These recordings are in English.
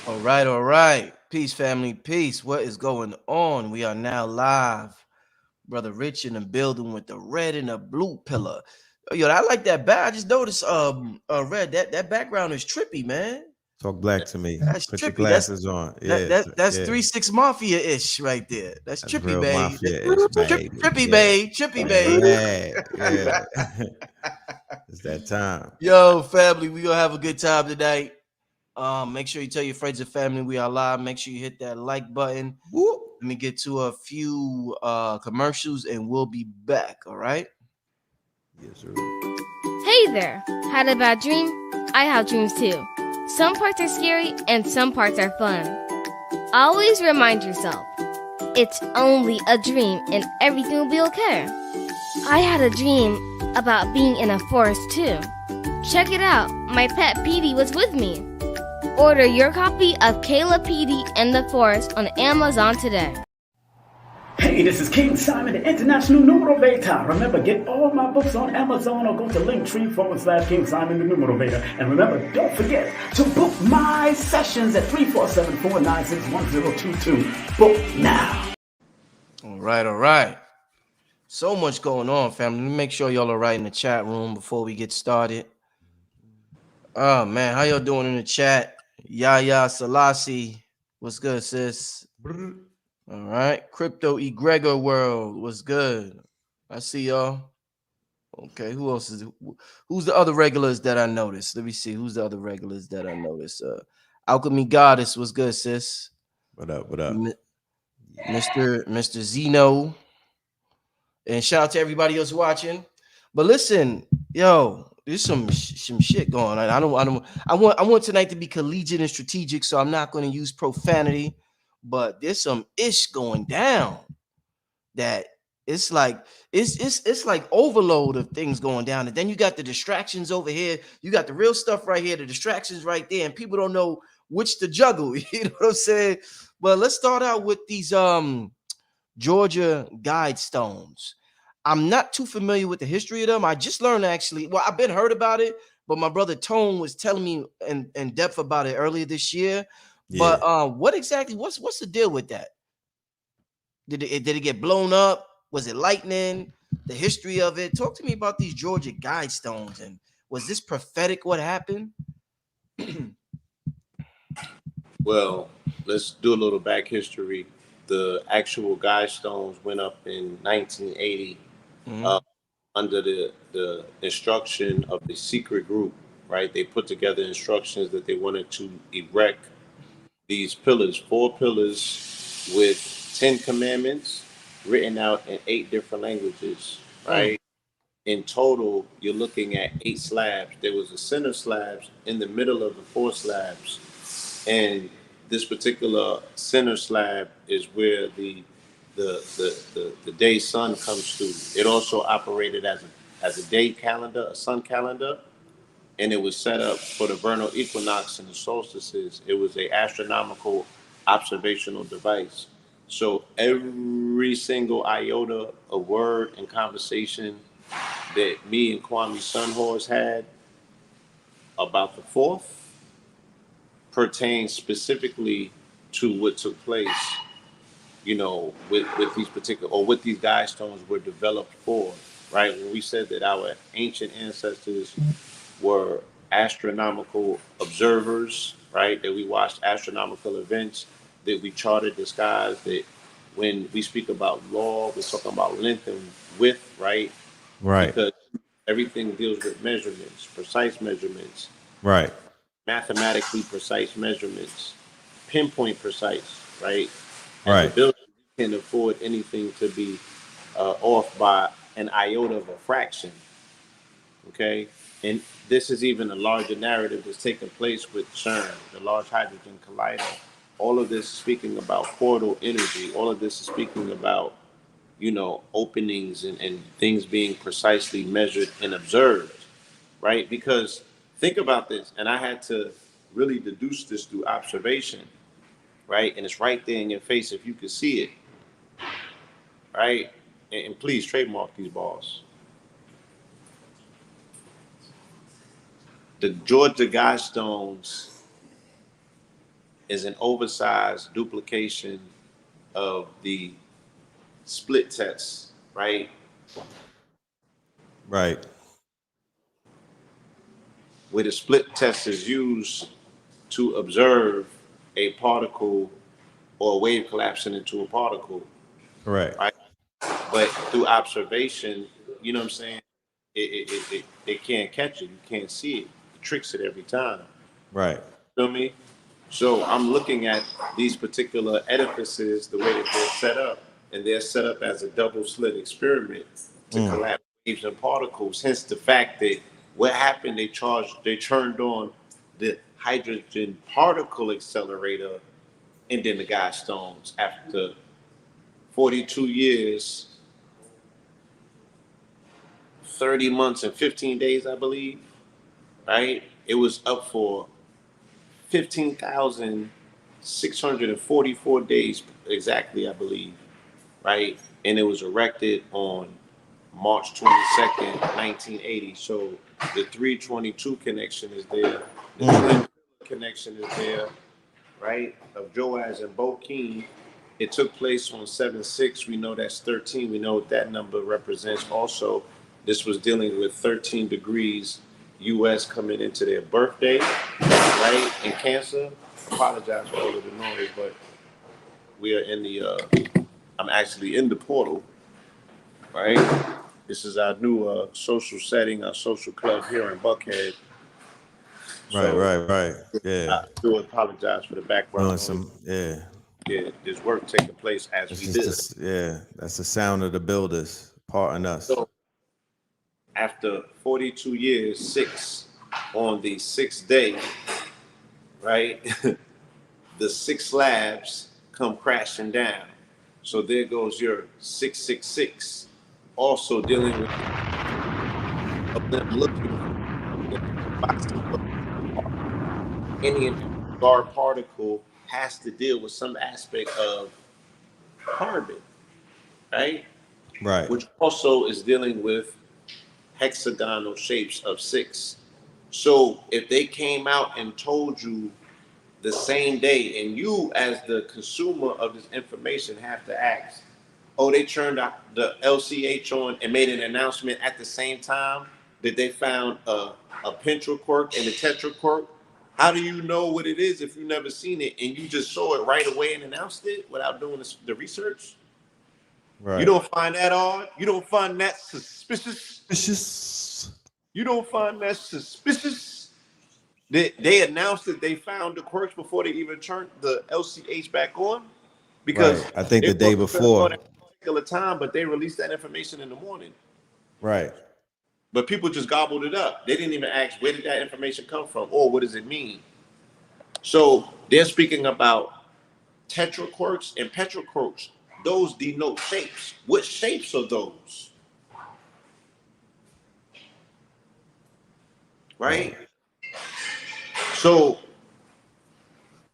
All right, all right. Peace, family, peace. What is going on? We are now live. Brother Rich in the building with the red and the blue pillar. Oh, yo, I like that back. I just noticed red, that background is trippy, man. Talk black to me. That's Put your trippy. That's glasses on. that Yeah, that that's yeah. 3-6 Mafia-ish right there. That's That's trippy, real babe. mafia-ish, baby. Trippy, Yeah. babe. Trippy, babe. Yeah. Yeah. It's that time. Yo, family, we gonna have a good time tonight. Make sure you tell your friends and family we are live. Make sure you hit that like button. Whoop. Let me get to a few commercials and we'll be back. All right. Yes, sir. Hey there! Had a bad dream? I have dreams too. Some parts are scary and some parts are fun. Always remind yourself, it's only a dream and everything will be okay. I had a dream about being in a forest too. Check it out, my pet Petey was with me. Order your copy of Kayla Petey and the Forest on Amazon today. Hey, this is King Simon, the international numero beta. Remember, get all my books on Amazon or go to Linktree/King Simon, the numero beta. And remember, don't forget to book my sessions at 347-496-1022. Book now. All right. All right. So much going on, family. Let me make sure y'all are right in the chat room before we get started. Oh man, how y'all doing in the chat? Yaya Selassie, what's good, sis? All right, Crypto Egregor World, what's good? I see y'all. Okay, who else is? Who's the other regulars that I noticed? Let me see. Who's the other regulars that I noticed? Alchemy Goddess, was good, sis? What up? What up? Mr. Zeno, and shout out to everybody else watching. But listen, yo, there's some shit going on. I want tonight to be collegiate and strategic, so I'm not going to use profanity. But there's some ish going down that it's like overload of things going down, and then you got the distractions over here. You got the real stuff right here, the distractions right there, and people don't know which to juggle. You know what I'm saying? But let's start out with these Georgia Guidestones. I'm not too familiar with the history of them. I just learned actually. Well, I've been heard about it, but my brother Tone was telling me in depth about it earlier this year. Yeah. But what exactly? What's the deal with that? Did it get blown up? Was it lightning? The history of it. Talk to me about these Georgia Guidestones, and was this prophetic? What happened? Well, let's do a little back history. The actual Guidestones went up in 1980 uh, Mhm. under the instruction of the secret group, right? They put together instructions that they wanted to erect these pillars, 4 pillars with 10 commandments written out in 8 different languages, Mm. right? In total, you're looking at 8 slabs. There was a center slabs in the middle of the 4 slabs, and this particular center slab is where the day sun comes through. It also operated as a day calendar, a sun calendar, and it was set up for the vernal equinox and the solstices. It was a astronomical observational device. So every single iota of word and conversation that me and Kwame Sunhorse had about the fourth pertains specifically to what took place, with these particular, or what these guide stones were developed for, right? When we said that our ancient ancestors were astronomical observers, right? That we watched astronomical events, that we charted the skies, that when we speak about law, we're talking about length and width, right? Right. Because everything deals with measurements, precise measurements, Right. mathematically precise measurements, pinpoint precise, right? As a Right. builder, you can't afford anything to be off by an iota of a fraction, okay? And this is even a larger narrative that's taking place with CERN, the Large Hadron Collider. All of this is speaking about portal energy. All of this is speaking about, openings and things being precisely measured and observed, right? Because think about this, and I had to really deduce this through observation, right? And it's right there in your face if you could see it, right? And please trademark these balls. The Georgia Guidestones is an oversized duplication of the split test, right? Right. Where the split test is used to observe a particle or a wave collapsing into a particle, Correct. right? But through observation, you know what I'm saying? They can't catch it. You can't see it. It tricks it every time. Right. Feel me? So I'm looking at these particular edifices, the way that they're set up, and they're set up as a double slit experiment to collapse waves and particles. Hence the fact that what happened, they turned on the hydrogen particle accelerator and then the Guidestones after 42 years, 30 months and 15 days, I believe, right? It was up for 15,644 days exactly, I believe, right? And it was erected on March 22nd, 1980. So the 322 connection is there. The twin connection is there, right? Of Joaz and Bokeem. It took place on 7/6. We know that's 13. We know what that number represents. Also, this was dealing with 13 degrees U.S. coming into their birthday, right? In Cancer. Apologize for all of the noise, but we are in the, I'm actually in the portal, right? This is our new social setting, our social club here in Buckhead. So Right. Yeah. I do apologize for the background noise. Yeah. Yeah, there's work taking place as That's we just did. that's the sound of the builders parting us. So after 42 years, on the sixth day, right, the 6 slabs come crashing down. So there goes your 666. Also dealing with them looking any guard particle has to deal with some aspect of carbon, right? Right. Which also is dealing with hexagonal shapes of 6. So if they came out and told you the same day, and you as the consumer of this information have to ask, oh, they turned out the LCH on and made an announcement at the same time that they found a pentraquark and a tetraquark. How do you know what it is if you've never seen it and you just saw it right away and announced it without doing the research? Right. You don't find that odd? You don't find that suspicious? You don't find that suspicious? They announced that they found the quirks before they even turned the LCH back on? Because I think the day before. At a particular time, but they released that information in the morning. Right. But people just gobbled it up. They didn't even ask, where did that information come from, or what does it mean? So they're speaking about tetraquarks and petroquarks. Those denote shapes. What shapes are those? Right? So,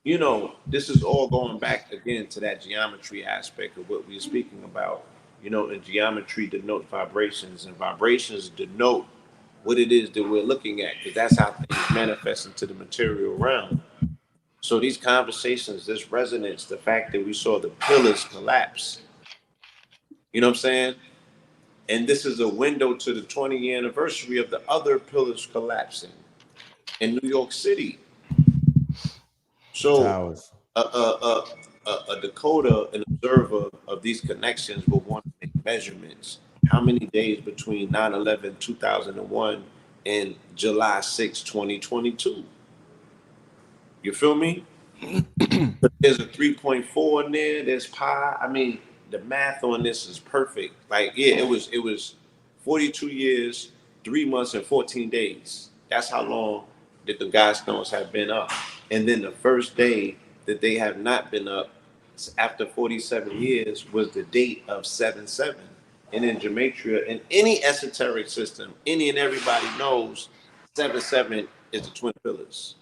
you know, this is all going back again to that geometry aspect of what we're speaking about. You know, and geometry denotes vibrations, and vibrations denote what it is that we're looking at, because that's how things manifest into the material realm. So these conversations, this resonance, the fact that we saw the pillars collapse, you know what I'm saying? And this is a window to the 20th anniversary of the other pillars collapsing in New York City. So a decoder, an observer of these connections will want to make measurements. How many days between 9/11/2001 and July 6, 2022? You feel me? There's a 3.4 in there. There's pi. I mean, the math on this is perfect. Like, yeah, it was 42 years, 3 months, and 14 days. That's how long that the Guidestones have been up. And then the first day that they have not been up after 47 years was the date of 7/7. And in gematria, in any esoteric system, any and everybody knows 7/7 is the twin pillars.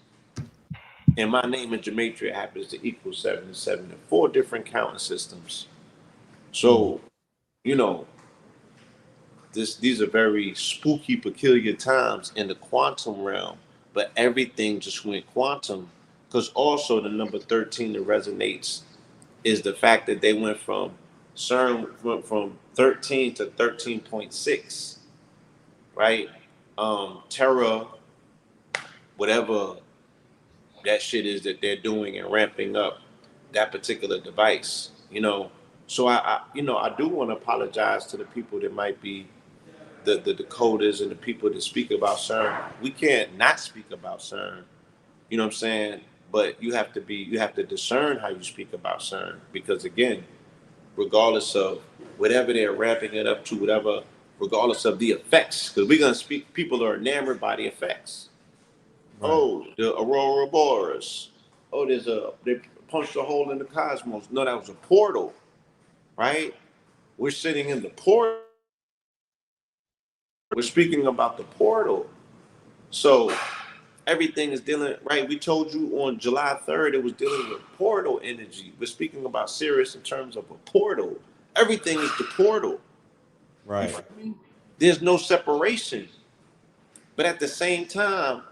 And my name in gematria happens to equal 7 in 4 different counting systems. So, you know, these are very spooky, peculiar times in the quantum realm, but everything just went quantum Because also the number 13 that resonates is the fact that they went from CERN went from 13 to 13.6, right? Terra, whatever that shit is that they're doing and ramping up that particular device, So I do want to apologize to the people that might be the decoders and the people that speak about CERN. We can't not speak about CERN. You know what I'm saying? But you have to discern how you speak about CERN, because again, regardless of whatever they're ramping it up to, whatever, regardless of the effects, because we're gonna speak. People are enamored by the effects. Right. Oh, the aurora boreas. Oh, they punched a hole in the cosmos. No, that was a portal, right? We're sitting in the portal. We're speaking about the portal. So everything is dealing, right? We told you on July 3rd it was dealing with portal energy. We're speaking about Sirius in terms of a portal. Everything is the portal. Right. There's no separation. But at the same time,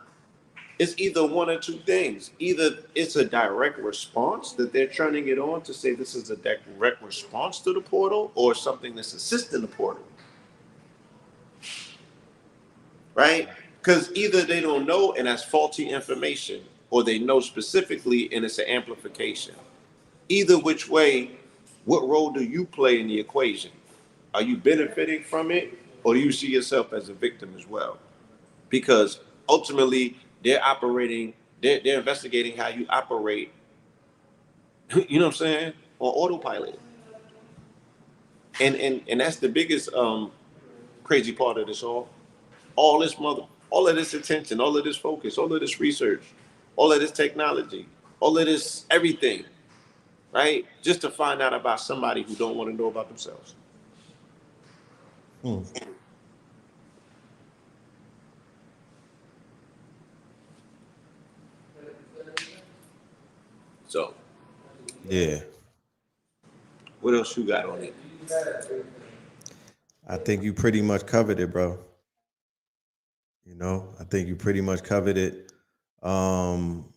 it's either one or two things. Either it's a direct response that they're turning it on to say this is a direct response to the portal, or something that's assisting the portal. Right? Because either they don't know and that's faulty information, or they know specifically and it's an amplification. Either which way, what role do you play in the equation? Are you benefiting from it, or do you see yourself as a victim as well? Because ultimately, they're investigating how you operate, you know what I'm saying, on autopilot. And that's the biggest crazy part of this all of this attention, all of this focus, all of this research, all of this technology, all of this everything, right? Just to find out about somebody who don't want to know about themselves. Hmm. So, Yeah. what else you got on it? I think you pretty much covered it, bro. I think you pretty much covered it. Um,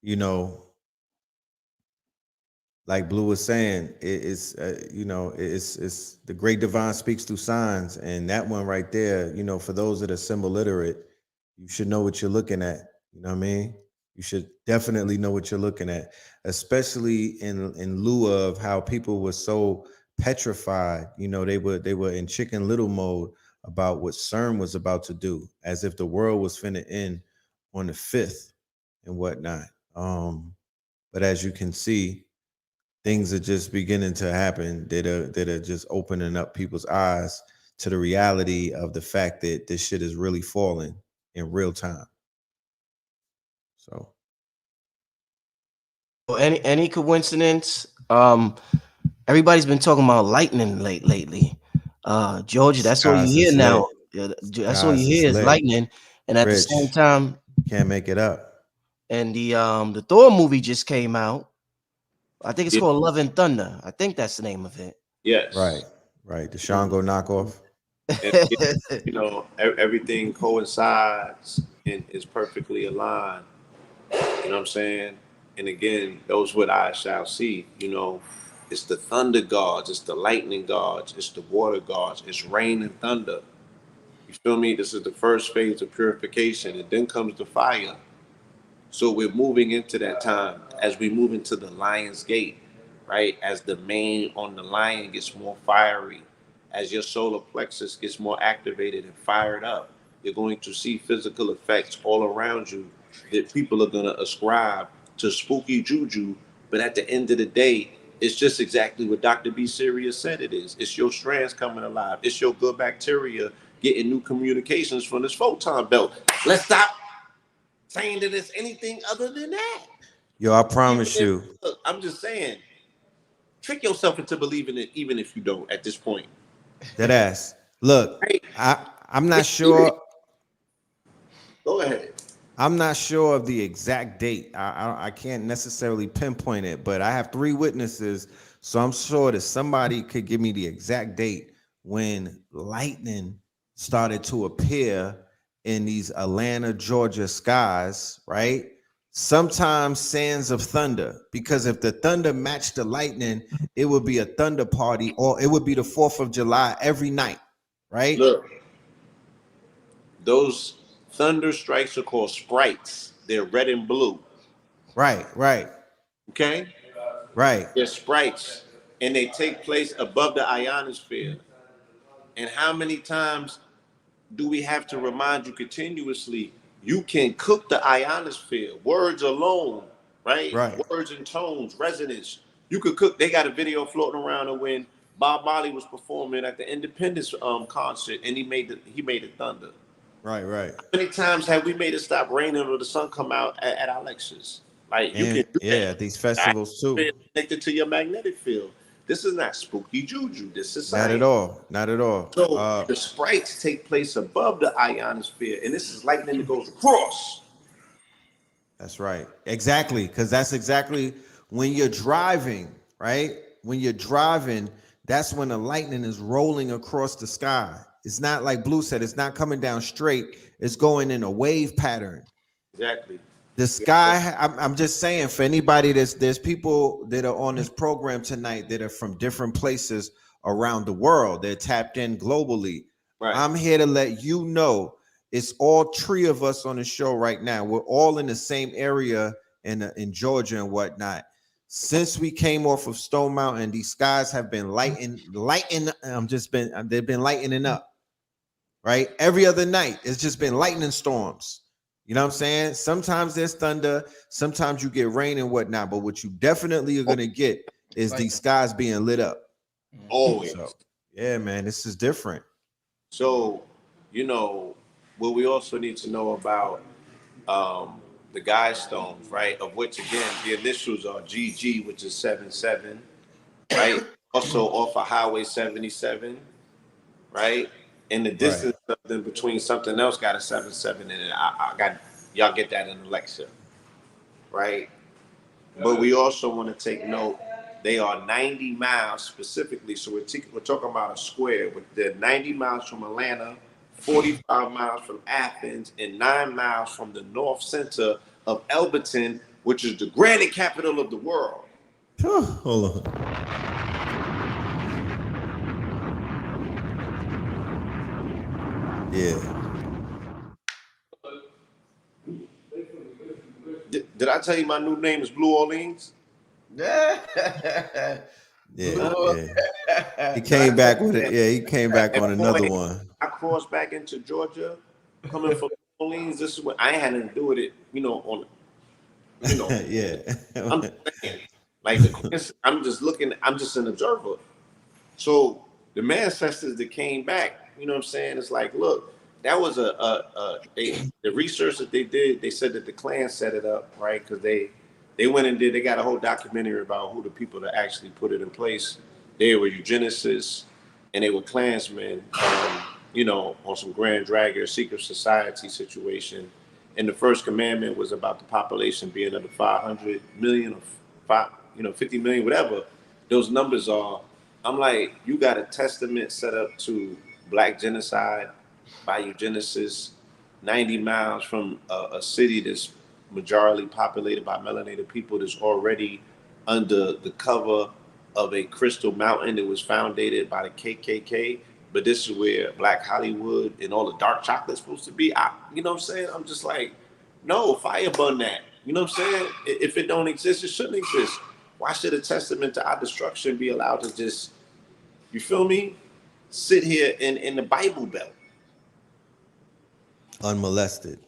you know, like Blue was saying, it's the great divine speaks through signs, and that one right there, for those that are symbol literate, you should know what you're looking at. You know what I mean? You should definitely know what you're looking at, especially in lieu of how people were so petrified. They were in Chicken Little mode about what CERN was about to do, as if the world was finna end on the 5th and whatnot. But as you can see, things are just beginning to happen that are just opening up people's eyes to the reality of the fact that this shit is really falling in real time. So Any coincidence? Everybody's been talking about lightning lately. Georgia, that's all you skies hear is now. lit. That's all you Skies is hear is lit. lightning, and at the Rich, same time, can't make it up. and the Thor movie just came out. I think it's Yeah. called Love and Thunder. I think that's the name of it. Right, Yes. right. The Shango knockoff. And everything coincides and is perfectly aligned. You know what I'm saying? And again, those what I shall see. It's the thunder gods, it's the lightning gods, it's the water gods, it's rain and thunder. You feel me? This is the first phase of purification, and then comes the fire. So we're moving into that time as we move into the lion's gate, right? As the mane on the lion gets more fiery, as your solar plexus gets more activated and fired up, you're going to see physical effects all around you that people are going to ascribe to spooky juju. But at the end of the day, it's just exactly what Dr. B. Sirius said it is. It's your strands coming alive. It's your good bacteria getting new communications from this photon belt. Let's stop saying that it's anything other than that. Yo, I Even promise if, you, look, I'm just saying, trick yourself into believing it, even if you don't at this point. that ass. Look, Right? I'm not It's serious. sure. Go ahead. I'm not sure of the exact date. I can't necessarily pinpoint it, but I have 3 witnesses, so I'm sure that somebody could give me the exact date when lightning started to appear in these Atlanta, Georgia skies, right? sometimes sands of thunder, because if the thunder matched the lightning, it would be a thunder party, or it would be the 4th of July every night, right? Look, those thunder strikes are called sprites. They're red and blue. Right, right, Okay? right. They're sprites. And they take place above the ionosphere. And how many times do we have to remind you continuously? You can cook the ionosphere. Words alone, right? Right. Words and tones, resonance. You could cook. They got a video floating around of when Bob Marley was performing at the Independence concert, and he made it thunder. Right, right. How many times have we made it stop raining or the sun come out at our lectures? Like, you And can do yeah, that. these festivals too. Connected to your magnetic field. This is not spooky juju. This is Not science. at all. Not at all. So the sprites take place above the ionosphere, and this is lightning that goes across. That's right. Exactly. Because that's exactly when you're driving, right? When you're driving, that's when the lightning is rolling across the sky. It's not like Blue said, it's not coming down straight, it's going in a wave pattern. Exactly. The sky, I'm just saying, for anybody there's people that are on this program tonight that are from different places around the world. They're tapped in globally. Right. I'm here to let you know it's all three of us on the show right now. We're all in the same area in Georgia and whatnot. Since we came off of Stone Mountain, these skies have been lighting. They've been lightening up, right? Every other night, it's just been lightning storms. You know what I'm saying? Sometimes there's thunder, sometimes you get rain and whatnot, but what you definitely are gonna get is these skies being lit up. Always. So, yeah, man, this is different. So, what we also need to know about the Guidestones, right? Of which, again, the initials are GG, which is 77, right? Also off of Highway 77, right? And the distance something between something else got a 77 in it. I got y'all get that in the lecture, right? But we also want to take note. They are 90 miles specifically. So we're talking about a square. They're 90 miles from Atlanta, 45 miles from Athens, and 9 miles from the north center of Elberton, which is the granite capital of the world. Hold on. Yeah. Did I tell you my new name is Blue Orleans? Yeah. He came back with it. Yeah, he came back on another one. I crossed back into Georgia, coming from New Orleans. This is what I ain't had nothing to do with it, Yeah. I'm saying, like I'm just an observer. So the ancestors that came back, you know what I'm saying? It's like, look, that was the research that they did. They said that the Klan set it up, right? Because they went and they got a whole documentary about who the people that actually put it in place. They were eugenicists and they were Klansmen, on some Grand Dragon secret society situation. And the first commandment was about the population being under 500 million or 50 million, whatever those numbers are. I'm like, you got a testament set up to Black genocide by eugenicists, 90 miles from a city that's majority populated by melanated people that's already under the cover of a crystal mountain that was founded by the KKK. But this is where Black Hollywood and all the dark chocolate's supposed to be. You know what I'm saying? I'm just like, no, fire burn that. You know what I'm saying? If it don't exist, it shouldn't exist. Why should a testament to our destruction be allowed to just, you feel me, sit here in the Bible Belt? Unmolested.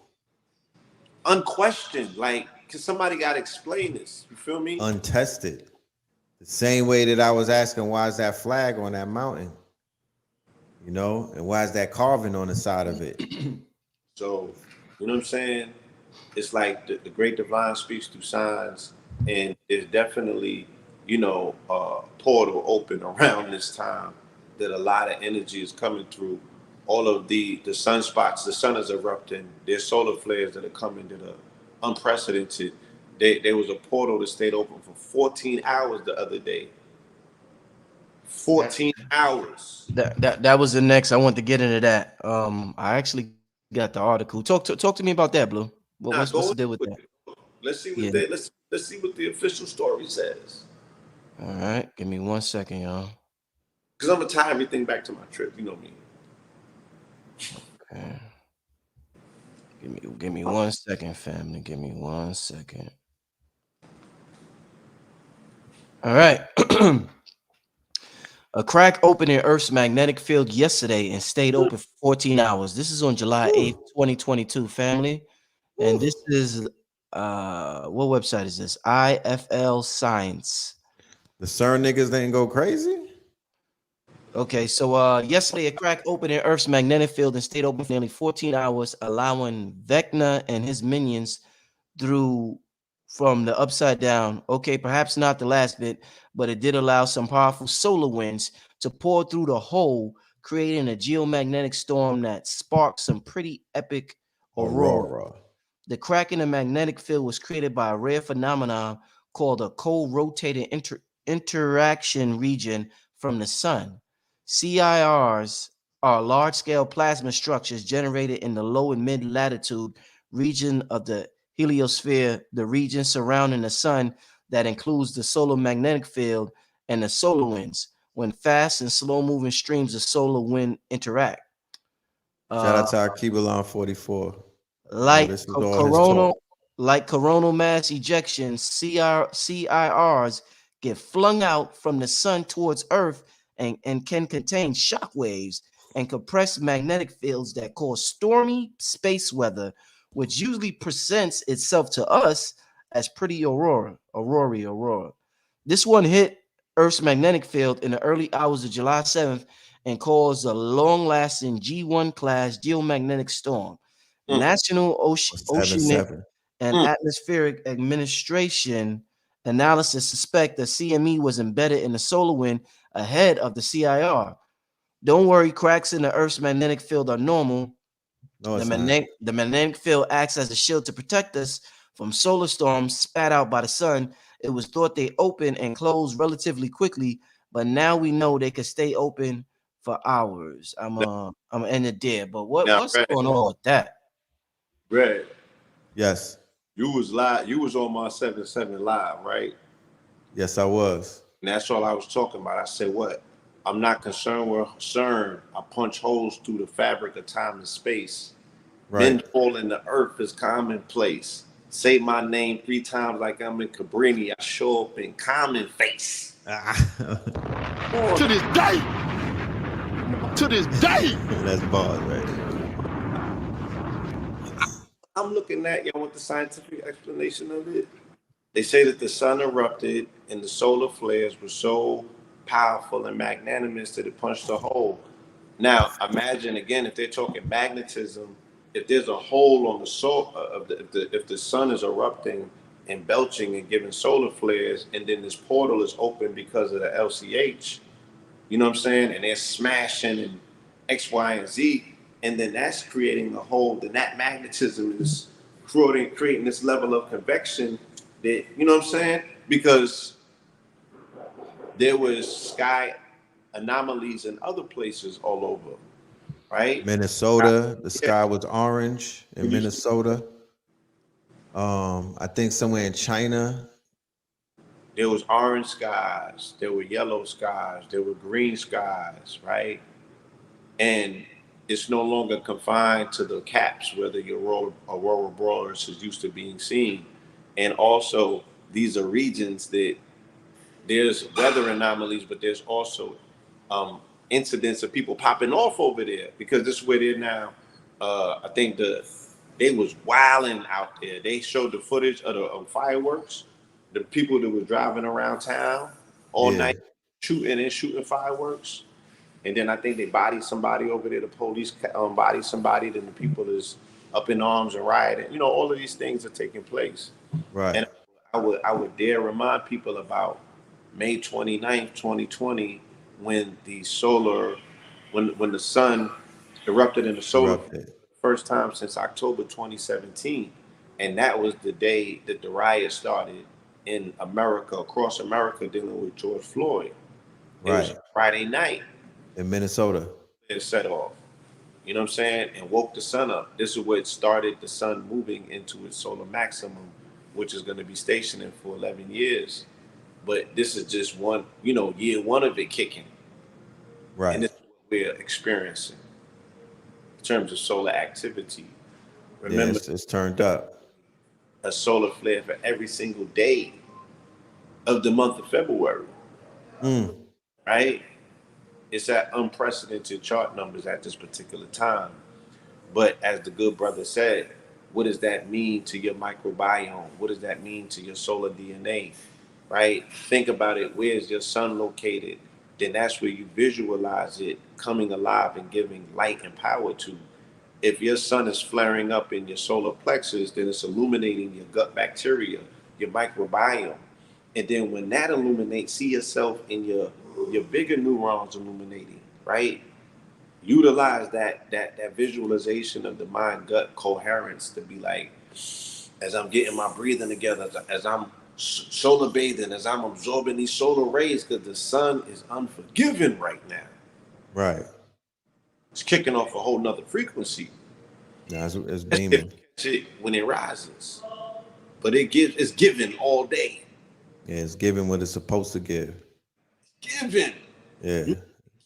Unquestioned. Like, cause somebody got to explain this. You feel me? Untested. The same way that I was asking, why is that flag on that mountain? And why is that carving on the side of it? So, you know what I'm saying? It's like the great divine speaks through signs, and there's definitely, a portal open around this time that a lot of energy is coming through. All of the sunspots, the sun is erupting. There's solar flares that are coming that are unprecedented. There was a portal that stayed open for 14 hours the other day. 14 hours. That was the next. I want to get into that. I actually got the article. Talk to me about that, Blue. What's the deal with that? Let's see what Yeah. they let's see what the official story says. All right. Give me 1 second, y'all. Because I'm gonna tie everything back to my trip. You know me. Okay. Give me 1 second, family. Give me 1 second. All right. A crack opened in Earth's magnetic field yesterday and stayed open for 14 hours. This is on July 8th, 2022, family. And this is what website is this? IFL Science. The CERN niggas didn't go crazy. Okay, so yesterday a crack opened in Earth's magnetic field and stayed open for nearly 14 hours, allowing Vecna and his minions through from the upside down. Okay, perhaps not the last bit, but it did allow some powerful solar winds to pour through the hole, creating a geomagnetic storm that sparked some pretty epic aurora. Aurora. The crack in the magnetic field was created by a rare phenomenon called a co-rotating interaction region from the sun. CIRs are large-scale plasma structures generated in the low and mid-latitude region of the heliosphere, the region surrounding the sun that includes the solar magnetic field and the solar winds, when fast and slow-moving streams of solar wind interact. Shout Uh, out to our Kibelon 44. No, like this is all his talk. coronal mass ejections, CIRs get flung out from the sun towards Earth and can contain shock waves and compressed magnetic fields that cause stormy space weather, which usually presents itself to us as pretty aurora. This one hit Earth's magnetic field in the early hours of July 7th and caused a long-lasting G1 class geomagnetic storm. The Mm, National Seven Oceanic seven. and mm. Atmospheric Administration analysis suspect the CME was embedded in the solar wind ahead of the CIR. Don't worry, cracks in the Earth's magnetic field are normal. No, it's not. The magnetic field acts as a shield to protect us from solar storms spat out by the sun. It was thought they open and close relatively quickly, but now we know they could stay open for hours. Now, I'm end it there. But now, what's going on with that? Red, Yes. you was live. You was on my 7-7 live, right? Yes, I was. And that's all I was talking about. I said, what? I'm not concerned with CERN. I punch holes through the fabric of time and space. Right. Men fall in the earth is commonplace. Say my name 3 times like I'm in Cabrini. I show up in common face. To this day. To this day. That's bars, right? I'm looking at y'all with the scientific explanation of it. They say that the sun erupted and the solar flares were so powerful and magnanimous that it punched a hole. Now, imagine again if they're talking magnetism, if there's a hole on the soul of if the sun is erupting and belching and giving solar flares, and then this portal is open because of the LCH, you know what I'm saying? And they're smashing and X, Y, and Z, and then that's creating a hole. Then that magnetism is creating this level of convection that, you know what I'm saying? Because there was sky anomalies in other places all over, right? Minnesota, the Yeah. sky was orange in Minnesota. I think somewhere in China. There was orange skies, there were yellow skies, there were green skies, right? And it's no longer confined to the caps where the aurora borealis is used to being seen. And also, these are regions that there's weather anomalies, but there's also incidents of people popping off over there because this is where they're now. I think they was wilding out there. They showed the footage of the fireworks, the people that were driving around town all night shooting fireworks. And then I think they bodied somebody over there. The police bodied somebody. Then the people is up in arms and rioting. You know, all of these things are taking place. Right. And I would dare remind people about May 29th, 2020, when the sun erupted in the solar first time since October 2017. And that was the day that the riot started in America, across America, dealing with George Floyd. It was Friday night. In Minnesota. It set off. You know what I'm saying? And woke the sun up. This is what started the sun moving into its solar maximum which is going to be stationing for 11 years. But this is just one, you know, year one of it kicking. And Right. this is what we're experiencing in terms of solar activity. Yeah, Remember, it's turned up. a solar flare for every single day of the month of February, Mm. right? It's at unprecedented chart numbers at this particular time. But as the good brother said, what does that mean to your microbiome? What does that mean to your solar DNA? Right? Think about it. Where's your sun located? Then that's where you visualize it coming alive and giving light and power to. If your sun is flaring up in your solar plexus, then it's illuminating your gut bacteria, your microbiome. And then when that illuminates, see yourself in your bigger neurons illuminating, right? Utilize that visualization of the mind gut coherence to be like, as I'm getting my breathing together, as I'm solar bathing, as I'm absorbing these solar rays, because the sun is unforgiving right now. Right. It's kicking off a whole nother frequency. Yeah, it's That's if you beaming. catch it when it rises, but it's given all day. Yeah, it's giving what it's supposed to give. Given. Yeah. You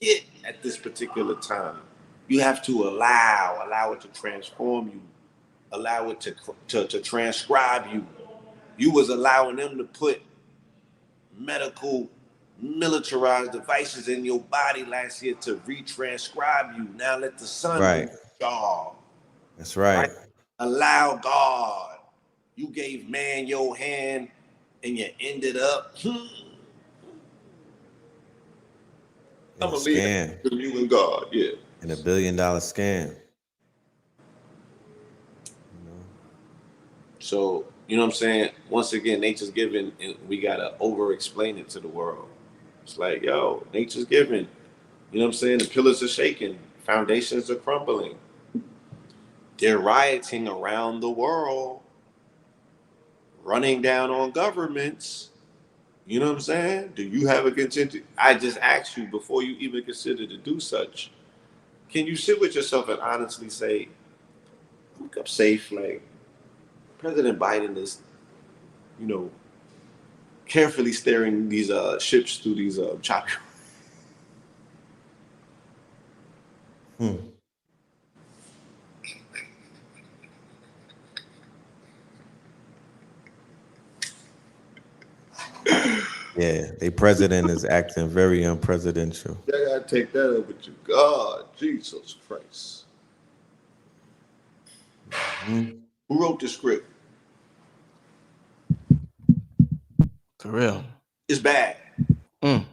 get at this particular time. You have to allow it to transform you, allow it to transcribe you. You was allowing them to put medical militarized devices in your body last year to retranscribe you. Now let the sun do Right. the job. That's right. Right? Allow God. You gave man your hand and you ended up. In I'm a gonna leave scam. that to you and God. Yeah. In $1 billion scam. You know? So, you know what I'm saying? Once again, nature's giving, and we gotta over explain it to the world. It's like, yo, nature's giving. You know what I'm saying? The pillars are shaking, foundations are crumbling. They're rioting around the world, running down on governments. You know what I'm saying? Do you have a contingent? I just asked you before you even consider to do such. Can you sit with yourself and honestly say, look up safe, like President Biden is, you know, carefully steering these ships through these choppy. Hmm. Yeah, the president is acting very unpresidential. I gotta take that up with you. God, Jesus Christ. Hmm. Who wrote the script? For real. It's bad. Mm.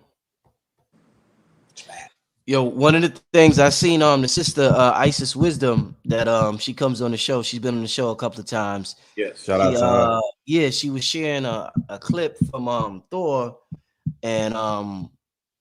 It's bad. Yo, one of the things I seen the sister Isis Wisdom that she comes on the show. She's been on the show a couple of times. Yes. Shout She out to her. yeah, she was sharing a clip from Thor, and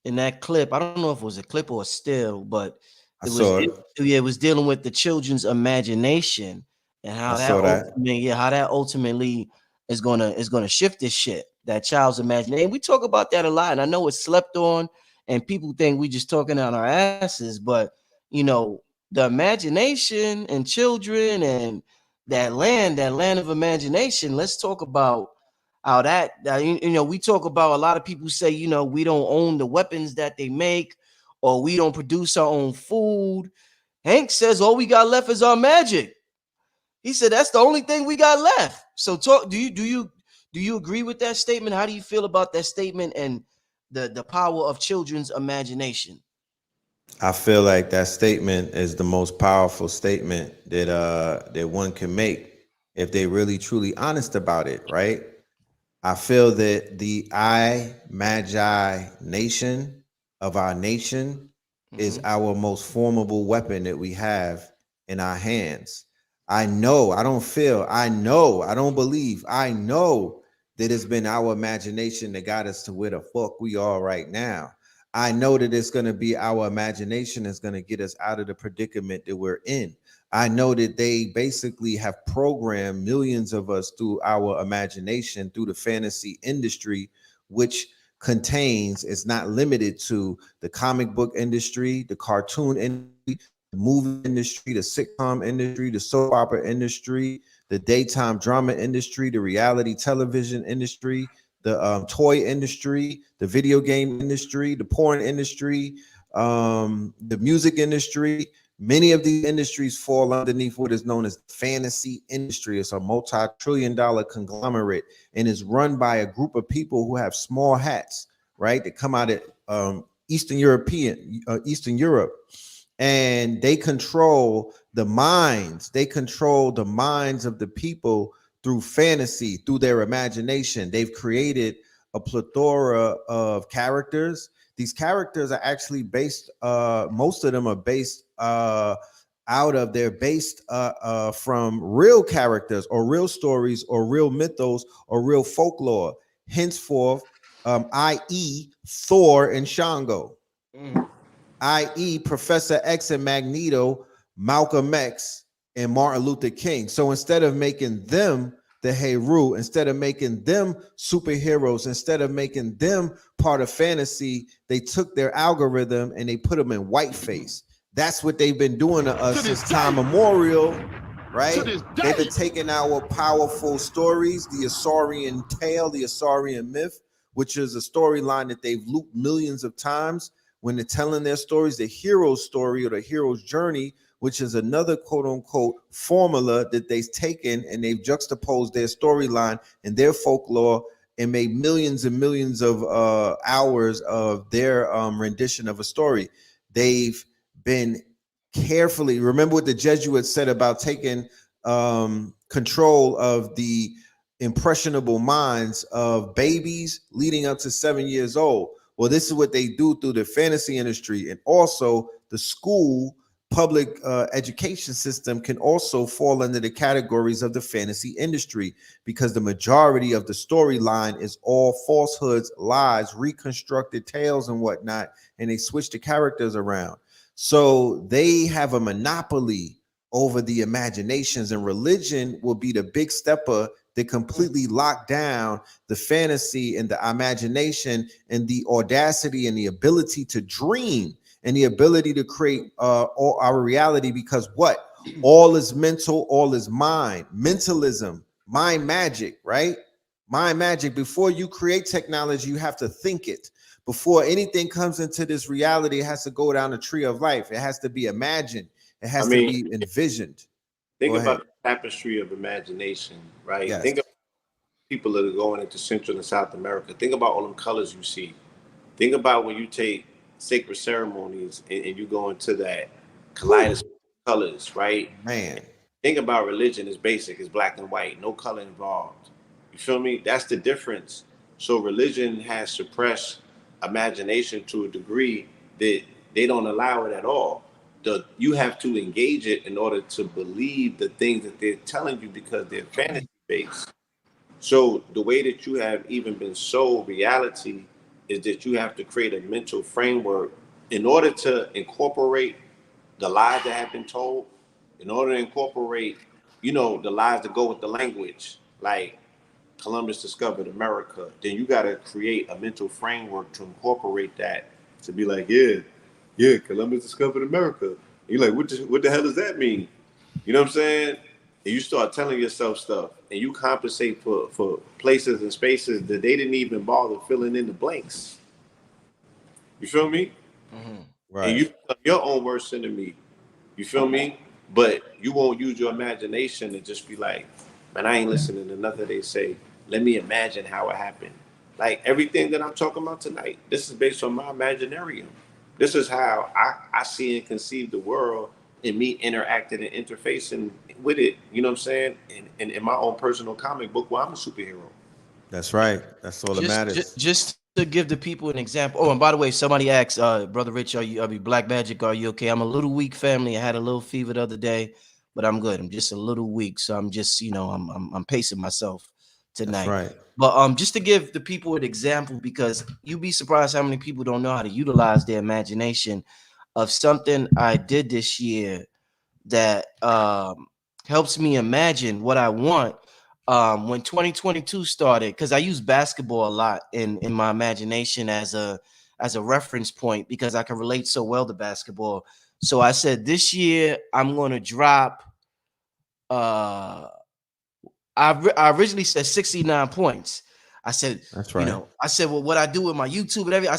in that clip, I don't know if it was a clip or a still, but I it was saw it. yeah, it was dealing with the children's imagination and I how that saw that. ultimately is gonna shift this shit, that child's imagination. We talk about that a lot, and I know it's slept on, and people think we just talking out our asses, but you know, the imagination and children and that land of imagination. Let's talk about how that you know, we talk about, a lot of people say, you know, we don't own the weapons that they make, or we don't produce our own food. Hank says all we got left is our magic. He said that's the only thing we got left. So talk, do you agree with that statement? How do you feel about that statement and the power of children's imagination? I feel like that statement is the most powerful statement that one can make if they really truly honest about it, right? I feel that the I Magi nation of our nation is Mhm. our most formidable weapon that we have in our hands. I know, I don't feel, I know, I don't believe, I know that it's been our imagination that got us to where the fuck we are right now. I know that it's going to be our imagination that's going to get us out of the predicament that we're in. I know that they basically have programmed millions of us through our imagination, through the fantasy industry, which contains, it's not limited to the comic book industry, the cartoon industry, the movie industry, the sitcom industry, the soap opera industry, the daytime drama industry, the reality television industry, the toy industry, the video game industry, the porn industry, the music industry. Many of these industries fall underneath what is known as the fantasy industry. It's a multi-trillion-dollar conglomerate and is run by a group of people who have small hats, right? That come out of Eastern Europe, and they control the minds. They control the minds of the people through fantasy, through their imagination. They've created a plethora of characters. These characters are actually based, most of them are based they're based from real characters or real stories or real mythos or real folklore. Henceforth, i.e. Thor and Shango, i.e. Professor X and Magneto, Malcolm X and Martin Luther King. So instead of making them the Heru, instead of making them superheroes, instead of making them part of fantasy, they took their algorithm and they put them in whiteface. That's what they've been doing to us since time immemorial, right? They've been taking our powerful stories, the Asaurian tale, the Asaurian myth, which is a storyline that they've looped millions of times when they're telling their stories, the hero's story or the hero's journey, which is another quote unquote formula that they've taken and they've juxtaposed their storyline and their folklore and made millions and millions of hours of their rendition of a story. They've been carefully, remember what the Jesuits said about taking control of the impressionable minds of babies leading up to 7 years old. Well, this is what they do through the fantasy industry, and also the school public education system can also fall under the categories of the fantasy industry, because the majority of the storyline is all falsehoods, lies, reconstructed tales and whatnot, and they switch the characters around. So they have a monopoly over the imaginations, and religion will be the big stepper that completely lock down the fantasy and the imagination and the audacity and the ability to dream and the ability to create all our reality. Because what? All is mental, all is mind. Mentalism, mind magic, right? Mind magic. Before you create technology, you have to think it. Before anything comes into this reality, it has to go down the tree of life. It has to be imagined. It has to be envisioned. Think about the tapestry of imagination, right? Yes. Think about people that are going into Central and South America. Think about all them colors you see. Think about when you take sacred ceremonies and you go into that kaleidoscope of colors, right? Man. Think about religion is basic, it's black and white, no color involved. You feel me? That's the difference. So religion has suppressed imagination to a degree that they don't allow it at all. You have to engage it in order to believe the things that they're telling you, because they're fantasy based. So the way that you have even been sold reality is that you have to create a mental framework in order to incorporate the lies that have been told, in order to incorporate, the lies that go with the language, like Columbus discovered America. Then you got to create a mental framework to incorporate that, to be like, yeah, Columbus discovered America. And you're like, what the hell does that mean? You know what I'm saying? And you start telling yourself stuff, and you compensate for places and spaces that they didn't even bother filling in the blanks. You feel me? Mm-hmm. Right. And you become your own worst enemy. You feel me? But you won't use your imagination and just be like, man, I ain't listening to nothing they say. Let me imagine how it happened. Like everything that I'm talking about tonight, this is based on my imaginarium. This is how I see and conceive the world, and me interacting and interfacing with it. You know what I'm saying? And in my own personal comic book where I'm a superhero. That's right. That's all that matters. Just to give the people an example. Oh, and by the way, somebody asked, Brother Rich, are you Black Magic? Are you okay? I'm a little weak, family. I had a little fever the other day, but I'm good. I'm just a little weak, so I'm just, I'm pacing myself tonight. That's right. But just to give the people an example, because you'd be surprised how many people don't know how to utilize their imagination, of something I did this year that helps me imagine what I want. When 2022 started, because I use basketball a lot in my imagination as a reference point, because I can relate so well to basketball. So I said this year I'm going to drop I originally said 69 points. I said, That's you right. know, I said, well, what I do with my YouTube and everything,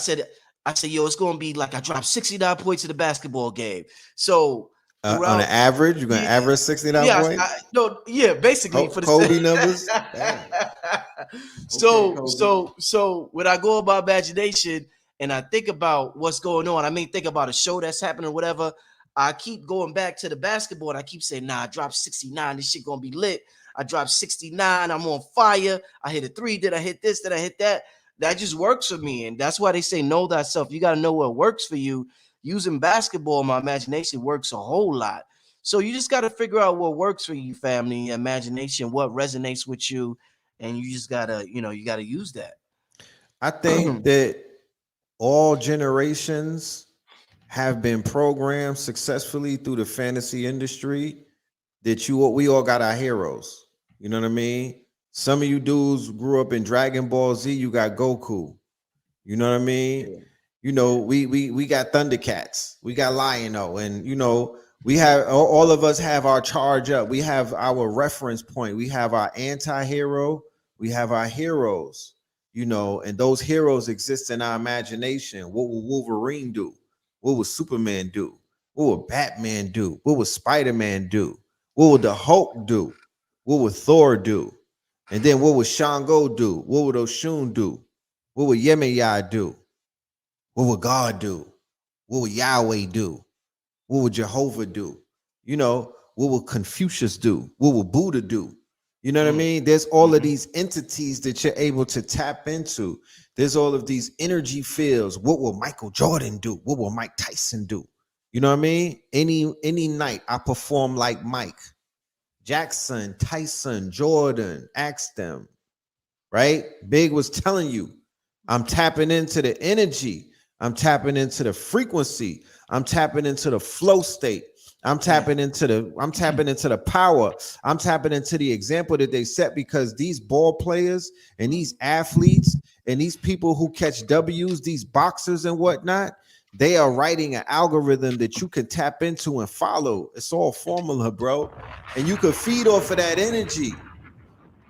I said, yo, it's gonna be like I dropped 69 points in the basketball game. So On throughout, an average, you're gonna yeah, average 69 yeah, points. no, yeah, basically for the Kobe numbers. Damn. Okay, Kobe. so when I go about imagination and I think about what's going on, I mean, think about a show that's happening or whatever. I keep going back to the basketball and I keep saying, nah, I dropped 69. This shit gonna be lit. I dropped 69. I'm on fire. I hit a three. Did I hit this? Did I hit that? That just works for me. And that's why they say know thyself. You got to know what works for you. Using basketball, my imagination works a whole lot. So you just got to figure out what works for you, family, imagination, what resonates with you, and you just gotta, you gotta use that. I think that all generations have been programmed successfully through the fantasy industry that we all got our heroes. You know what I mean? Some of you dudes grew up in Dragon Ball Z, you got Goku. You know what I mean? Yeah. You know, we got Thundercats, we got Lion-O, and we have all of us have our charge up. We have our reference point. We have our anti-hero, we have our heroes, and those heroes exist in our imagination. What will Wolverine do? What will Superman do? What will Batman do? What will Spider-Man do? What will the Hulk do? What will Thor do? And then what will Shango do? What will Oshun do? What will Yemaya do? What would God do? What would Yahweh do? What would Jehovah do? What would Confucius do? What would Buddha do? You know what I mean? There's all of these entities that you're able to tap into. There's all of these energy fields. What will Michael Jordan do? What will Mike Tyson do? You know what I mean? Any night I perform like Mike. Jackson, Tyson, Jordan, ask them, right? Big was telling you, I'm tapping into the energy. I'm tapping into the frequency. I'm tapping into the flow state. I'm tapping into the power. I'm tapping into the example that they set, because these ball players and these athletes and these people who catch W's, these boxers and whatnot, they are writing an algorithm that you can tap into and follow. It's all formula, bro. And you can feed off of that energy.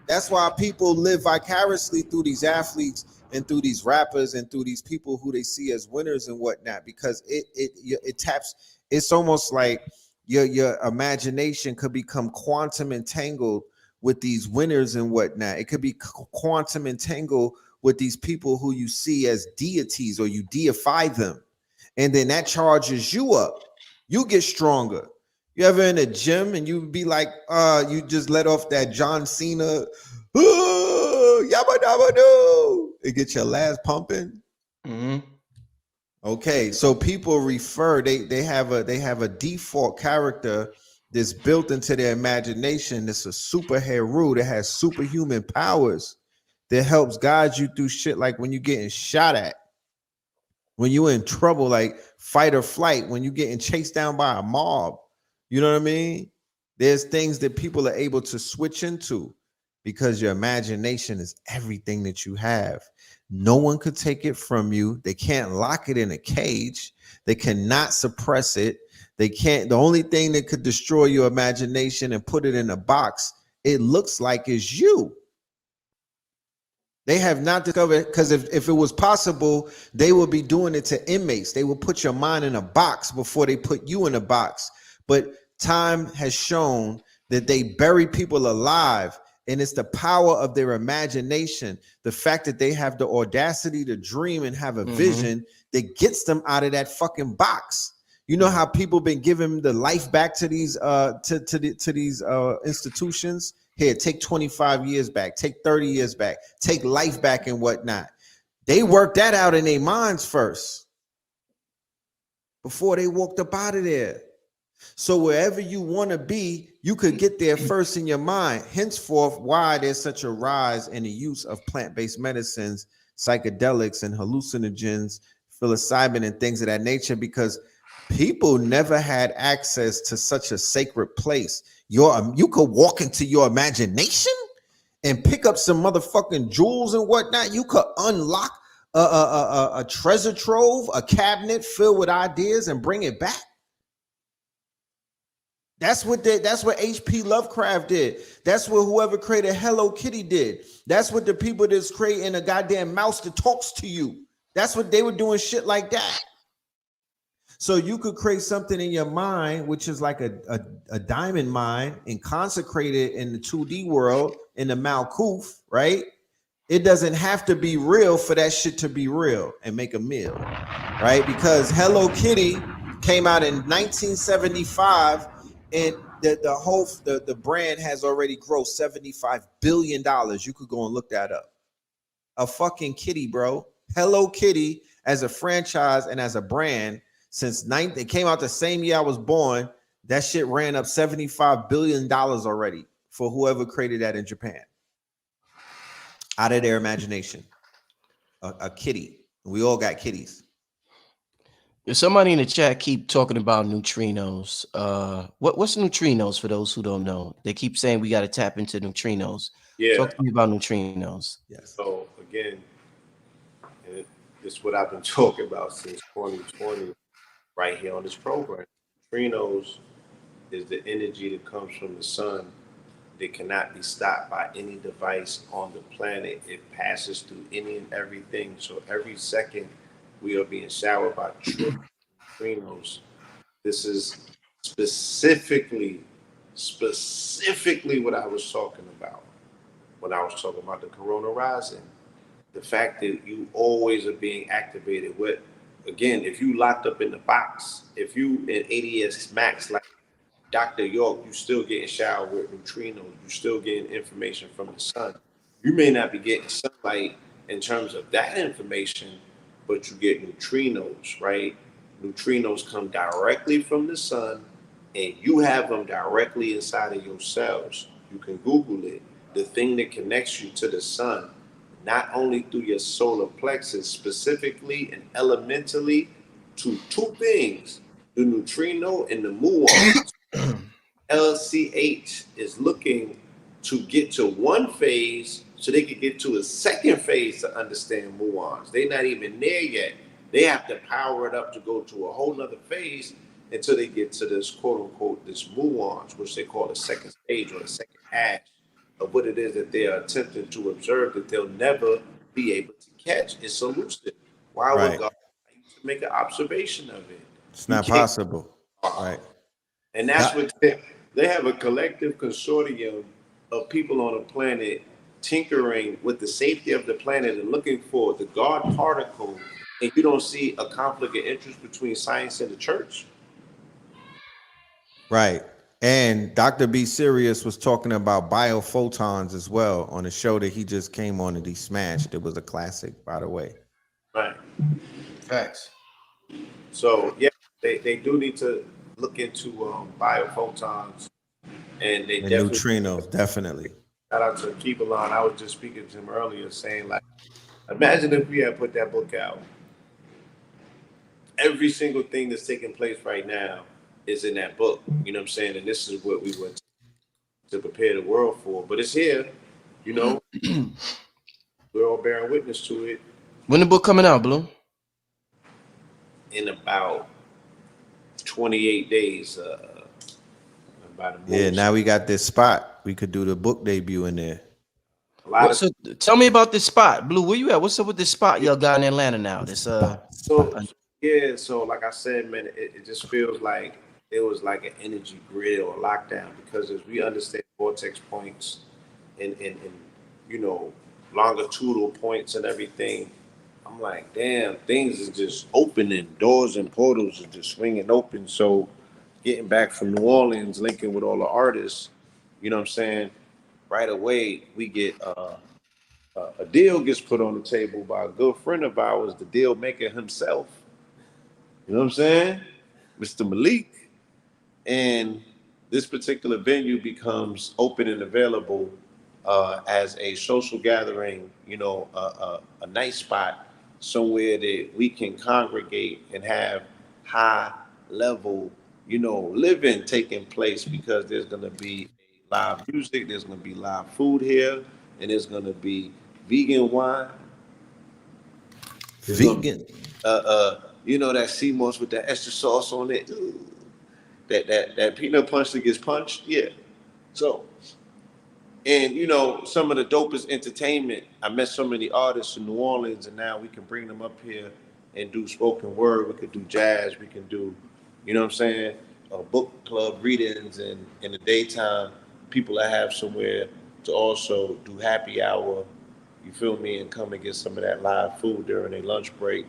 That's why people live vicariously through these athletes and through these rappers and through these people who they see as winners and whatnot, because it taps. It's almost like your imagination could become quantum entangled with these winners and whatnot. It could be quantum entangled with these people who you see as deities, or you deify them, and then that charges you up. You get stronger. You ever in a gym and you be like, you just let off that John Cena, yabba dabba doo. It gets your legs pumping. Okay, so people refer, they have a default character that's built into their imagination. It's a superhero that has superhuman powers that helps guide you through shit, like when you're getting shot at, when you're in trouble, like fight or flight, when you're getting chased down by a mob. You know what I mean? There's things that people are able to switch into because your imagination is everything that you have. No one could take it from you. They can't lock it in a cage. They cannot suppress it. They can't. The only thing that could destroy your imagination and put it in a box, it looks like, is you. They have not discovered, because if it was possible, they would be doing it to inmates. They would put your mind in a box before they put you in a box. But time has shown that they bury people alive, and it's the power of their imagination, the fact that they have the audacity to dream and have a vision that gets them out of that fucking box. You know how people been giving the life back to these these institutions? Here, take 25 years back, take 30 years back, take life back and whatnot. They worked that out in their minds first before they walked up out of there. So wherever you want to be, you could get there first in your mind. Henceforth, why there's such a rise in the use of plant-based medicines, psychedelics, and hallucinogens, psilocybin, and things of that nature, because people never had access to such a sacred place. You could walk into your imagination and pick up some motherfucking jewels and whatnot. You could unlock a treasure trove, a cabinet filled with ideas, and bring it back. That's what H.P. Lovecraft did. That's what whoever created Hello Kitty did. That's what the people that's creating a goddamn mouse that talks to you. That's what they were doing, shit like that. So you could create something in your mind, which is like a diamond mine, and consecrate it in the 2D world, in the Malkuth, right? It doesn't have to be real for that shit to be real and make a meal, right? Because Hello Kitty came out in 1975, and the brand has already grossed $75 billion. You could go and look that up. A fucking kitty, bro. Hello Kitty as a franchise and as a brand, it came out the same year I was born. That shit ran up $75 billion already for whoever created that in Japan. Out of their imagination. A kitty. We all got kitties. If somebody in the chat keep talking about neutrinos, what's neutrinos for those who don't know? They keep saying we got to tap into neutrinos. Yeah. Talk to me about neutrinos. Yes. So again, and this is what I've been talking about since 2020, right here on this program. Neutrinos is the energy that comes from the sun that cannot be stopped by any device on the planet. It passes through any and everything. So every second we are being showered by neutrinos. This is specifically what I was talking about when I was talking about the corona rising. The fact that you always are being activated. Again, if you locked up in the box, if you in ADS max like Dr. York, you still getting showered with neutrinos. You still getting information from the sun. You may not be getting sunlight in terms of that information, but you get neutrinos, right? Neutrinos come directly from the sun, and you have them directly inside of your cells. You can Google it. The thing that connects you to the sun, not only through your solar plexus, specifically and elementally, to two things: the neutrino and the muons. LCH is looking to get to one phase so they can get to a second phase to understand muons. They're not even there yet. They have to power it up to go to a whole nother phase until they get to this quote unquote, this muons, which they call the second stage or the second hash of what it is that they are attempting to observe that they'll never be able to catch. It's elusive. Why would God make an observation of it? It's not possible. Right. And that's what they have, a collective consortium of people on the planet tinkering with the safety of the planet and looking for the God particle. And you don't see a conflict of interest between science and the church. Right. And Dr. B. Sirius was talking about biophotons as well on a show that he just came on and he smashed. It was a classic, by the way. Right. Facts. So, yeah, they do need to look into biophotons, and neutrinos, definitely. Shout out to Keebalon. I was just speaking to him earlier saying, like, imagine if we had put that book out. Every single thing that's taking place right now is in that book. You know what I'm saying? And this is what we went to prepare the world for. But it's here, you know. We're all bearing witness to it. When the book coming out, Blue? In about 28 days. Now we got this spot. We could do the book debut in there. Tell me about this spot, Blue. Where you at? What's up with this spot y'all got in Atlanta now? So like I said, man, it just feels like it was like an energy grid or a lockdown, because as we understand vortex points and you know, longitudinal points and everything, I'm like, damn, things is just opening. Doors and portals are just swinging open. So getting back from New Orleans, linking with all the artists, you know what I'm saying? Right away, we get a deal gets put on the table by a good friend of ours, the deal maker himself. You know what I'm saying? Mr. Malik. And this particular venue becomes open and available as a social gathering, you know, a nice spot, somewhere that we can congregate and have high level, you know, living taking place, because there's going to be live music, there's going to be live food here, and there's going to be vegan wine. Vegan. You know, that sea moss with that extra sauce on it. Ooh. That peanut punch that gets punched, yeah. So, and you know, some of the dopest entertainment. I met so many artists in New Orleans, and now we can bring them up here and do spoken word. We could do jazz. We can do, you know what I'm saying, book club readings, and in the daytime, people that have somewhere to also do happy hour. You feel me, and come and get some of that live food during a lunch break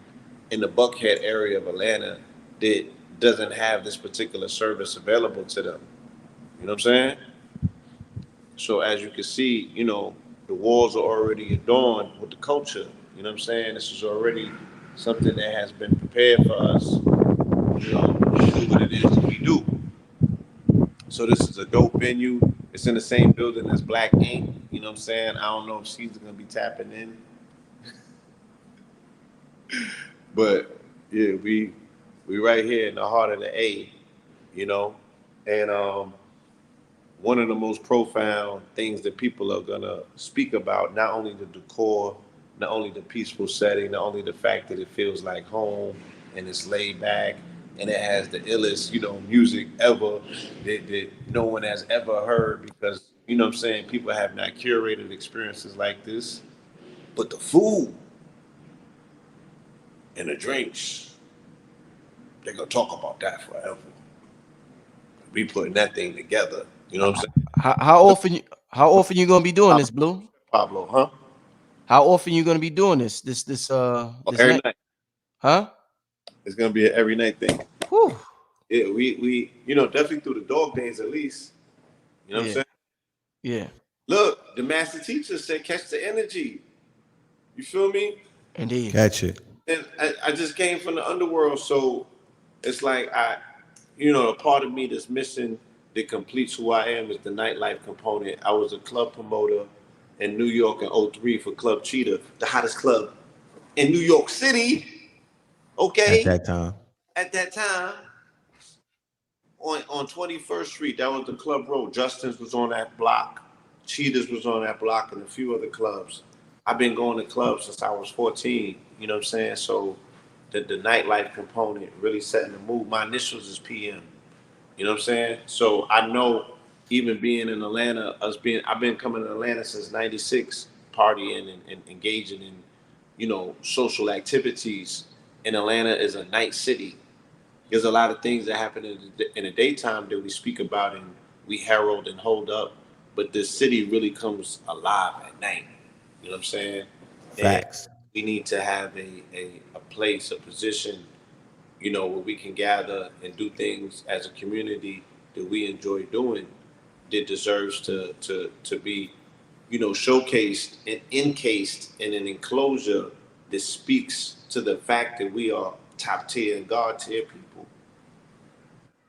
in the Buckhead area of Atlanta that doesn't have this particular service available to them. You know what I'm saying? So as you can see, you know, the walls are already adorned with the culture. You know what I'm saying? This is already something that has been prepared for us, you know, to do what it is that we do. So this is a dope venue. It's in the same building as Black Ink. You know what I'm saying? I don't know if she's gonna be tapping in, but yeah, we right here in the heart of the A, you know, and one of the most profound things that people are gonna speak about, not only the decor, not only the peaceful setting, not only the fact that it feels like home and it's laid back and it has the illest, you know, music ever that no one has ever heard because, you know what I'm saying, people have not curated experiences like this. But the food and the drinks, they're gonna talk about that forever. We putting that thing together. You know what I'm saying? How often you gonna be doing this, Blue? Pablo, huh? How often you gonna be doing this Every night? night. Huh? It's gonna be an every night thing. Whew. Yeah, we you know, definitely through the dog days at least. You know what I'm Yeah, saying? yeah, Look, the master teacher said catch the energy. You feel me? indeed. Catch it. And I just came from the underworld, so it's like you know, a part of me that's missing that completes who I am is the nightlife component. I was a club promoter in New York in '03 for Club Cheetah, the hottest club in New York City. At Okay, that time. at that time on 21st Street, that was the club road. Justin's was on that block, Cheetahs was on that block, and a few other clubs. I've been going to clubs since I was 14. You know what I'm saying? So the nightlife component really setting the mood. My initials is PM. You know what I'm saying? So I know even being in Atlanta, I've been coming to Atlanta since '96, partying and engaging in, you know, social activities. And Atlanta is a night city. There's a lot of things that happen in the daytime that we speak about and we herald and hold up, but this city really comes alive at night. You know what I'm saying? And Facts. we need to have a place, a position, you know, where we can gather and do things as a community that we enjoy doing that deserves to be, you know, showcased and encased in an enclosure that speaks to the fact that we are top tier and God tier people.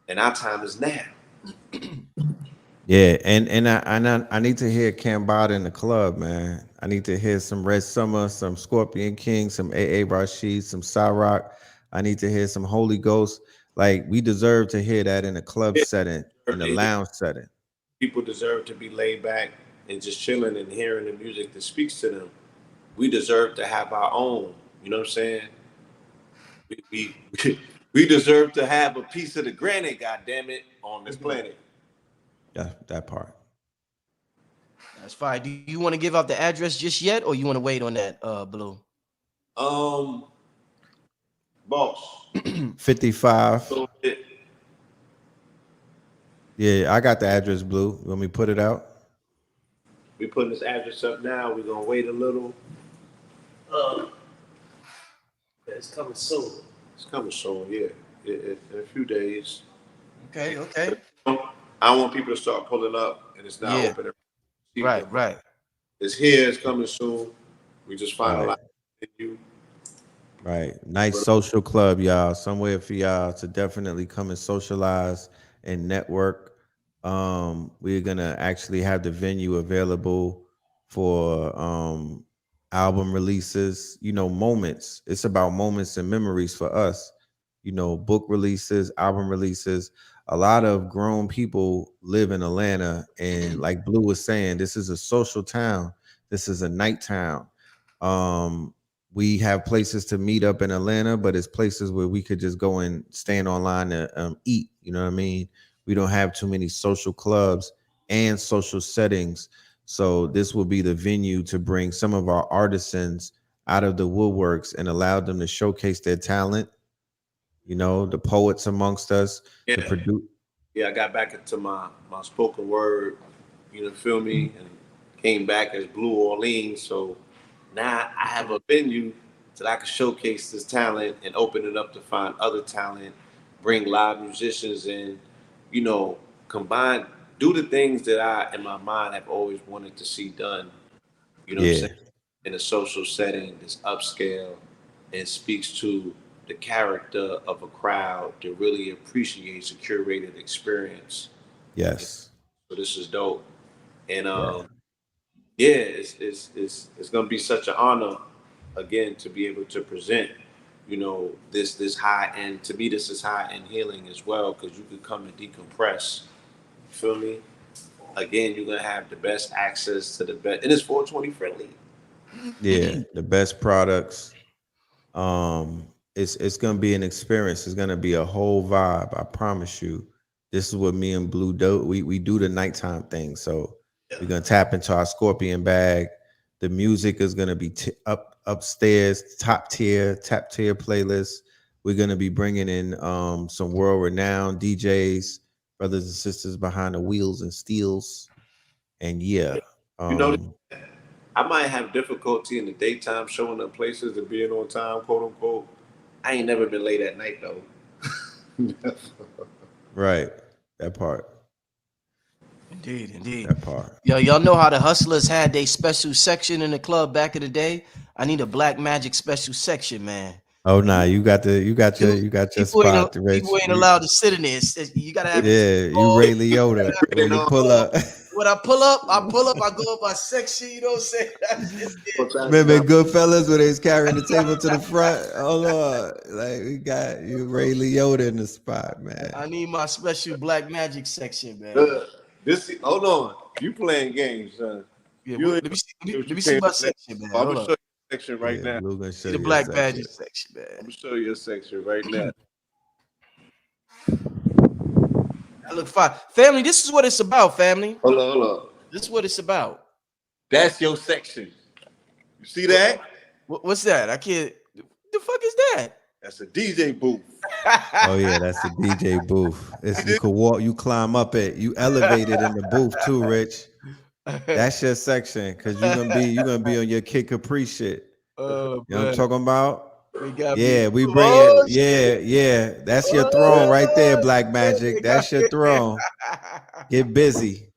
And our time is now. Yeah, and I need to hear Cambada in the club, man. I need to hear some Red Summer, some Scorpion King, some A Rashid, some Cyrock. I need to hear some Holy Ghost. Like we deserve to hear that in a club setting, in a lounge setting. People deserve to be laid back and just chilling and hearing the music that speaks to them. We deserve to have our own. You know what I'm saying? We we deserve to have a piece of the granite, God damn it, on this planet. Yeah, that part. That's fine. Do you want to give out the address just yet, or you want to wait on that, Blue? Um, boss. 55. So Yeah, I got the address, Blue. You want me to put it out? we putting this address up now. We're gonna wait a little. Uh, it's coming soon. It's coming soon, yeah. In a few days. Okay, okay. I don't want people to start pulling up and it's not Yeah, open. right, right. It's here. It's coming soon. We just Right. finalized you. Right. Nice social club, y'all. Somewhere for y'all to definitely come and socialize and network. We're gonna actually have the venue available for album releases, moments. It's about moments and memories for us. Book releases, album releases. A lot of grown people live in Atlanta, and like Blue was saying, this is a social town. This is a night town. Um, we have places to meet up in Atlanta, but it's places where we could just go and stand online and eat. You know what I mean? We don't have too many social clubs and social settings. So this will be the venue to bring some of our artisans out of the woodworks and allow them to showcase their talent. You know, the poets amongst us, the Yeah, produce. yeah. I got back into my spoken word. You know, feel me, and came back as Blue Orleans. So now I have a venue that I can showcase this talent and open it up to find other talent, bring live musicians in, you know, combine, do the things that I, in my mind, have always wanted to see done. You know what I'm Yeah, saying? In a social setting that's upscale and speaks to the character of a crowd that really appreciates a curated experience. yes, So this is dope. And right. yeah, it's gonna be such an honor again to be able to present, you know, this high end. To me, this is high end healing as well because you could come and decompress. You feel me? Again, you're gonna have the best access to the best, and it's 420 friendly. Yeah, the best products. It's gonna be an experience. It's gonna be a whole vibe. I promise you. This is what me and Blue do. We do the nighttime thing. So we're gonna tap into our scorpion bag. The music is gonna be upstairs, top tier playlist. We're gonna be bringing in some world renowned DJs, brothers and sisters behind the wheels and steels. And yeah, You know, um, I might have difficulty in the daytime showing up places and being on time, quote unquote. I ain't never been late at night though. right, that part, Indeed, indeed. that part. Yo, y'all know how the hustlers had their special section in the club back in the day? I need a black magic special section, man. Oh nah, You, you you got your people ain't spot, Rich. people ain't allowed to sit in there. You gotta have your Yeah, you oh, Ray you gotta Liotta have when you your pull oh. up. When I pull up, I go up my section, you know what I'm saying? That's just it. Remember in Goodfellas when they was carrying the table to the front? Hold on, like we got you Ray Liotta in the spot, man. I need my special black magic section, man. Uh, this hold on, you playing games, son. Yeah, You ain't let me see, what let you me see came my to play. section, man. I'm Hold gonna up. show you a section right Yeah, now. Blue gonna See show the you a black section. magic section, I'm man. gonna show you a section right now. I look fine. Family, this is what it's about, family. Hold on. This is what it's about. That's your section. You see What, that? what's that? I can't. The fuck is that? That's a DJ booth. Oh yeah, that's the DJ booth. See It's you this? could walk, you climb up it, you elevate it in the booth too, Rich. That's your section because you're gonna be on your Kid Capri shit. Oh You know what I'm man, talking about? they got me. Yeah, we bring it. Oh Yeah, shit! yeah. That's your throne right there, Oh Black shit! Magic. They got That's your me. throne. Get busy.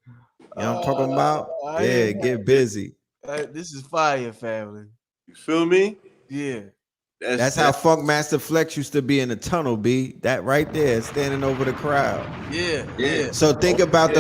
You know what I'm talking about? I hear Yeah, that. get busy. This is fire, family. You feel me? Yeah. That's how Funk Master Flex used to be in the tunnel, B. That right there, standing over the crowd. Yeah, Yeah. yeah. So think about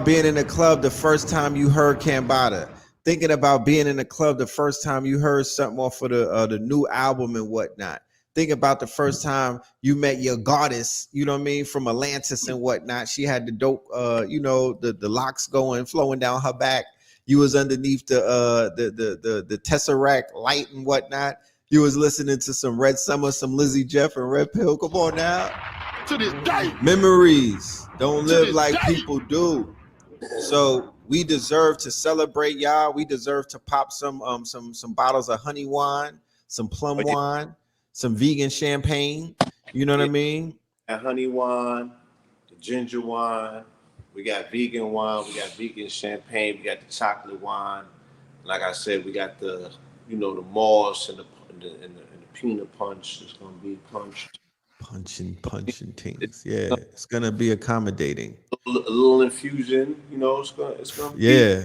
being in the club the first time you heard Cambada. Thinking about being in the club the first time you heard something off of the new album and whatnot. Think about the first time you met your goddess, you know what I mean, from Atlantis and whatnot. She had the dope, the locks going, flowing down her back. You was underneath the tesseract light and whatnot. You was listening to some Red Summer, some Lizzie Jeff and Red Pill. Come on now. To this day, Memories don't to live this like day. people do. So we deserve to celebrate y'all. We deserve to pop some bottles of honey wine, some plum wine, some vegan champagne. You know what I mean? Got honey wine, the ginger wine. We got vegan wine. We got vegan champagne. We got the chocolate wine. Like I said, we got the moss and the peanut punch. It's gonna be punched. Punching things. Yeah, it's gonna be accommodating. A little infusion. It's gonna be. Yeah,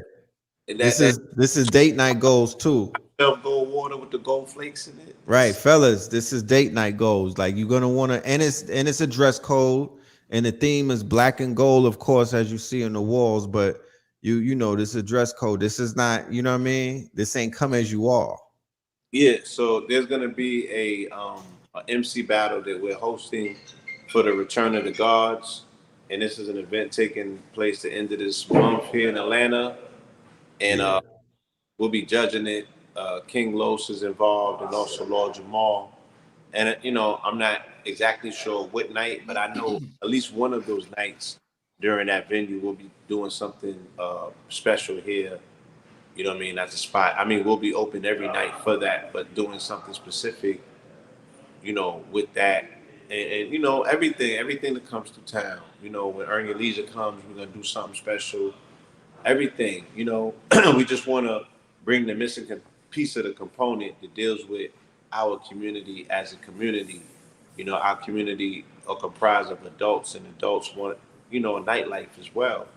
And this that is date night goals too. gold water with the gold flakes in it. Right, fellas, this is date night goals. Like you're gonna want to, and it's a dress code, and the theme is black and gold, of course, as you see on the walls. But you know, this is a dress code. This is not, you know what I mean. This ain't come as you are. Yeah, so there's gonna be a MC battle that we're hosting for the Return of the Gods, and this is an event taking place the end of this month here in Atlanta, and Yeah, we'll be judging it. King Los is involved, and also Lord Jamal, And I'm not exactly sure what night, but I know at least one of those nights during that venue we'll be doing something special here. You know what I mean? That's a spot. I mean, we'll be open every night for that, but doing something specific, with that, and everything that comes to town. When Earn Your Leisure comes, we're gonna do something special. Everything, we just want to bring the missing piece of the component that deals with our community as a community. Our community are comprised of adults, and adults want, a nightlife as well.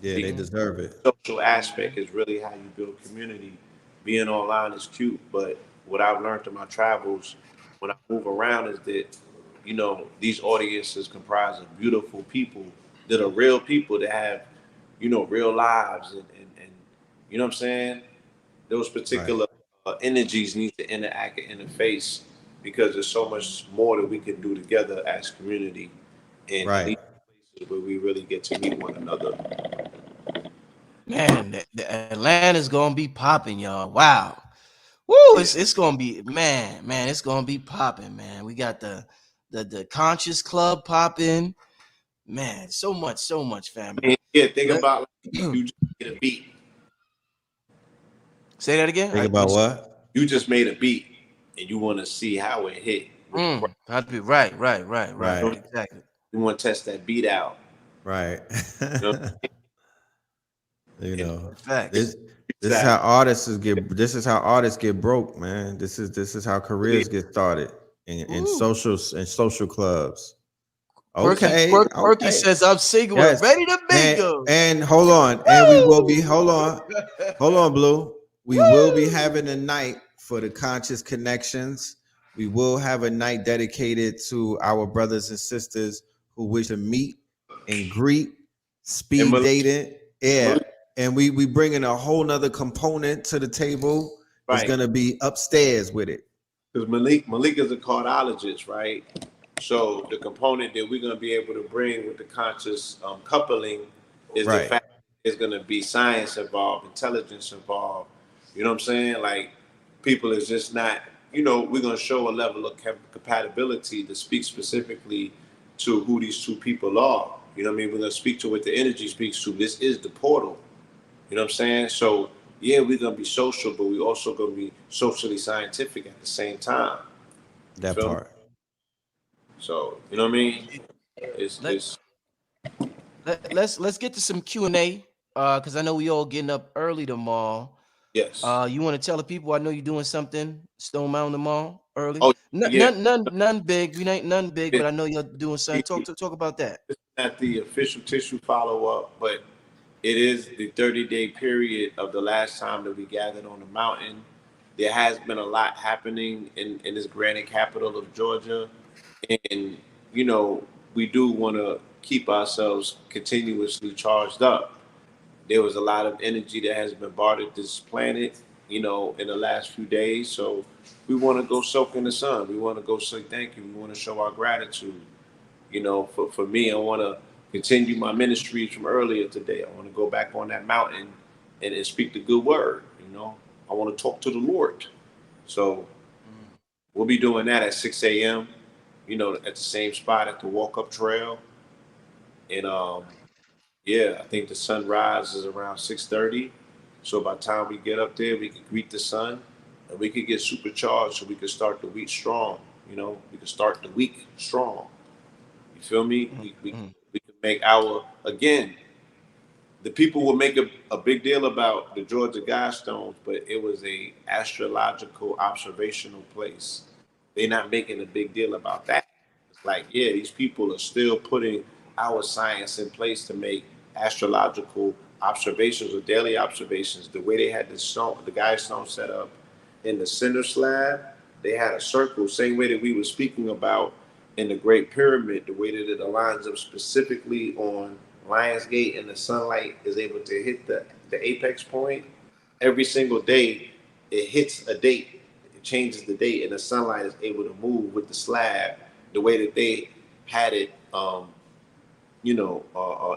Yeah, they deserve it. Social aspect is really how you build community. Being online is cute, but what I've learned in my travels when I move around is that, these audiences comprise of beautiful people that are real people that have, real lives, and you know what I'm saying? Those Right. particular energies need to interact and interface because there's so much more that we can do together as community, and Right. these places where we really get to meet one another. Man, the Atlanta's gonna be popping, y'all. Wow. Woo, it's gonna be, man, it's gonna be popping, man. We got the conscious club popping. Man, so much family. And yeah, think Let- about like, you just made a beat. Say that again. Think about what? You just made a beat, and you want to see how it hit with the crowd. That'd be right. Right. Exactly. You want to test that beat out. Right. You know? You And know, Facts. this this is how artists get broke, man. This is how careers get started in Woo. social clubs. Quirky, Okay, Quirky okay. says I'm single and Yes. ready to mingle. And hold on. And we will be hold on, Blue. We will be having a night for the conscious connections. We will have a night dedicated to our brothers and sisters who wish to meet and greet, And speed dating. Yeah. And we bringing a whole nother component to the table. It's right, gonna be upstairs with it. because Malik is a cardiologist, right? So the component that we're going to be able to bring with the conscious coupling is the Right. fact that there's going to be science involved, intelligence involved. You know what I'm saying? Like people is just not. We're going to show a level of compatibility to speak specifically to who these two people are. You know what I mean? We're going to speak to what the energy speaks to. This is the portal. You know what I'm saying? So yeah, we're gonna be social, but we also gonna be socially scientific at the same time. You That feel me? part. So you know what I mean? It's Let, it's let's get to some Q&A because I know we all getting up early tomorrow. yes. You want to tell the people? I know you're doing something Stone Mountain tomorrow early. Oh yeah. None big. We ain't none big, but I know you're doing something. Talk about that. It's not the official tissue follow up, but it is the 30-day period of the last time that we gathered on the mountain. There has been a lot happening in this granite capital of Georgia, and you know we do want to keep ourselves continuously charged up. There was a lot of energy that has been bombarded this planet, in the last few days. So we want to go soak in the sun. We want to go say thank you. We want to show our gratitude. For me, I want to continue my ministries from earlier today. I want to go back on that mountain and speak the good word. I want to talk to the Lord. So we'll be doing that at 6 a.m. At the same spot at the walk up trail. And yeah, I think the sunrise is around 6:30. So by the time we get up there, we can greet the sun and we can get supercharged so we can start the week strong. We can start the week strong. You feel me? We can make again, the people will make a big deal about the Georgia Guidestones, but it was a astrological observational place. They're not making a big deal about that. It's like, yeah, these people are still putting our science in place to make astrological observations or daily observations. The way they had the Guidestone set up in the center slab, they had a circle, same way that we were speaking about in the Great Pyramid, the way that it aligns up specifically on Lionsgate and the sunlight is able to hit the apex point. Every single day, it hits a date. It changes the date, and the sunlight is able to move with the slab the way that they had it,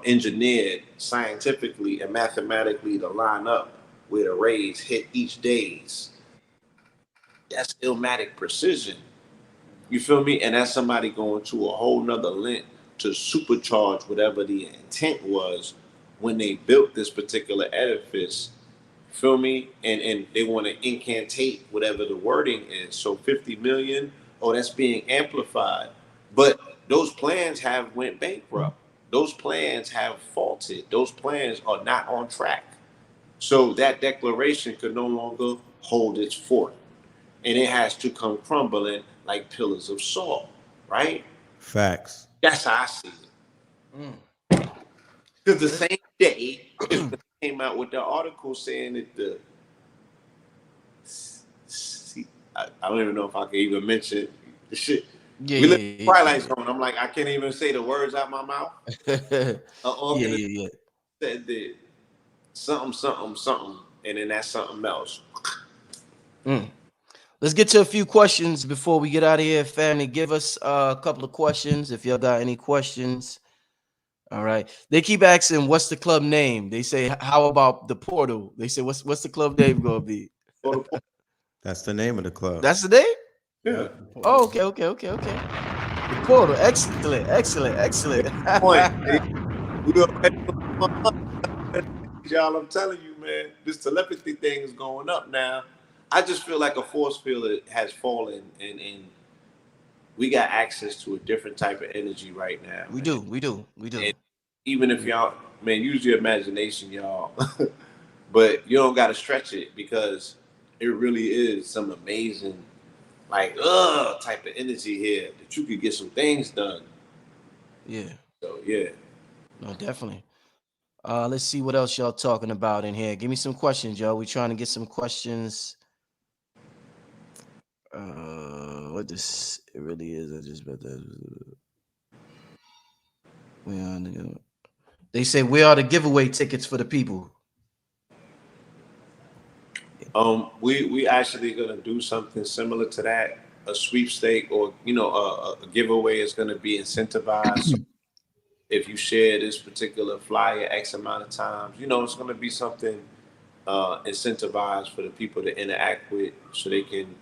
engineered scientifically and mathematically to line up where the rays hit each days. That's ilmatic precision. You feel me? And that's somebody going to a whole nother length to supercharge whatever the intent was when they built this particular edifice. Feel me? And they want to incantate whatever the wording is. So 50 million, oh, that's being amplified. But those plans have went bankrupt. Those plans have faulted. Those plans are not on track. So that declaration could no longer hold its fort. And it has to come crumbling like pillars of salt, right? Facts. That's how I see it. Mm. Because the same day is when they came out with the article saying that I don't even know if I can even mention the shit. Yeah, We live in yeah, Twilight Zone. I'm like, I can't even say the words out my mouth. yeah. Yeah. Said that something, something, something, and then that's something else. Mm. Let's get to a few questions before we get out of here, family. Give us a couple of questions if y'all got any questions. All right. They keep asking, "What's the club name?" They say, "How about the portal?" They say, "What's the club name gonna be?" That's the name of the club. That's the name. Yeah. Oh, okay. The portal. Excellent. Point. We already y'all, I'm telling you, man, this telepathy thing is going up now. I just feel like a force field has fallen, and we got access to a different type of energy right now. We Man. do. And even if y'all, man, use your imagination, y'all, but you don't got to stretch it because it really is some amazing, like, type of energy here that you could get some things done. Yeah. So, yeah. No, definitely. Let's see what else y'all talking about in here. Give me some questions, y'all. We trying to get some questions. What this it really is. I just bet that. They say where are the giveaway tickets for the people? We actually gonna do something similar to that, a sweepstake or a giveaway is gonna be incentivized. So if you share this particular flyer X amount of times, it's gonna be something incentivized for the people to interact with, so they can,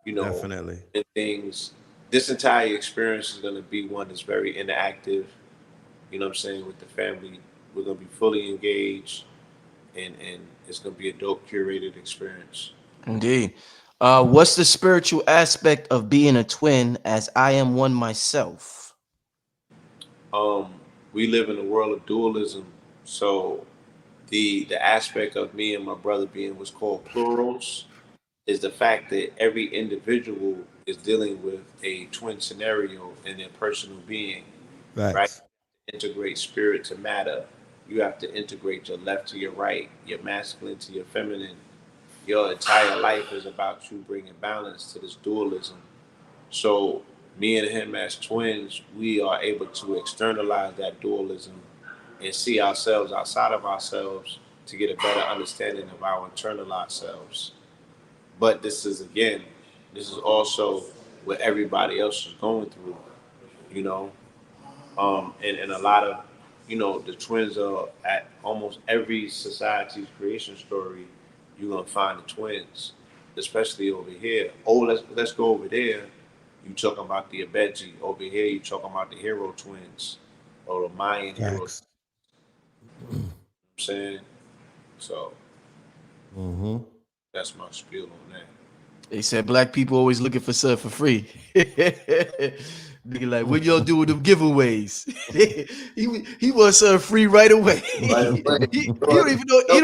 Definitely. and things. This entire experience is gonna be one that's very interactive. You know what I'm saying, with the family. We're gonna be fully engaged, and it's gonna be a dope curated experience. Indeed. What's the spiritual aspect of being a twin as I am one myself? Um, we live in a world of dualism, so the aspect of me and my brother being what's called plurals is the fact that every individual is dealing with a twin scenario in their personal being, right? Facts. Integrate spirit to matter. You have to integrate your left to your right, your masculine to your feminine. Your entire life is about you bringing balance to this dualism. So me and him as twins, we are able to externalize that dualism and see ourselves outside of ourselves to get a better understanding of our internalized selves. But this is also what everybody else is going through, you know. And a lot of, the twins are at almost every society's creation story. You're gonna find the twins, especially over here. Oh, let's go over there. You talking about the Abeji. Over here, you talking about the hero twins or the Mayan heroes. Facts. I'm saying, so Mm-hmm. that's my spiel on that. They said black people always looking for stuff for free. Nigga, like, what y'all do with them giveaways? he wants something free right away. he don't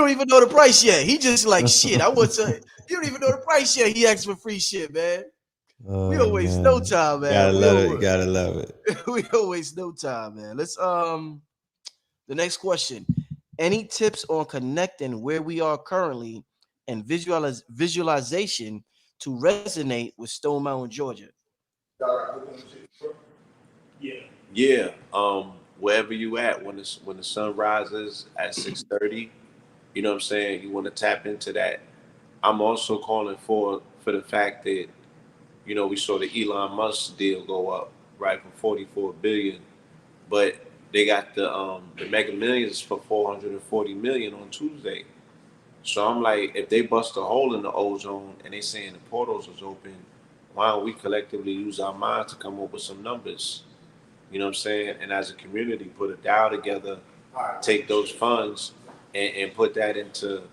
even know the price yet. He just like shit. I want some. He don't even know the price yet. He asks for free shit, man. We Oh don't waste no man. time, man. Gotta love it. Gotta love it. We don't waste no time, man. Let's the next question. Any tips on connecting where we are currently and visualization to resonate with Stone Mountain, Georgia? Yeah. Wherever you at when the sun rises at 6:30, you know what I'm saying. You want to tap into that. I'm also calling for the fact that we saw the Elon Musk deal go up right from 44 billion, but they got the Mega Millions for 440 million on Tuesday. So I'm like, if they bust a hole in the ozone and they saying the portals is open, why don't we collectively use our minds to come up with some numbers? You know what I'm saying? And as a community, put a DAO together, take those funds and put that into,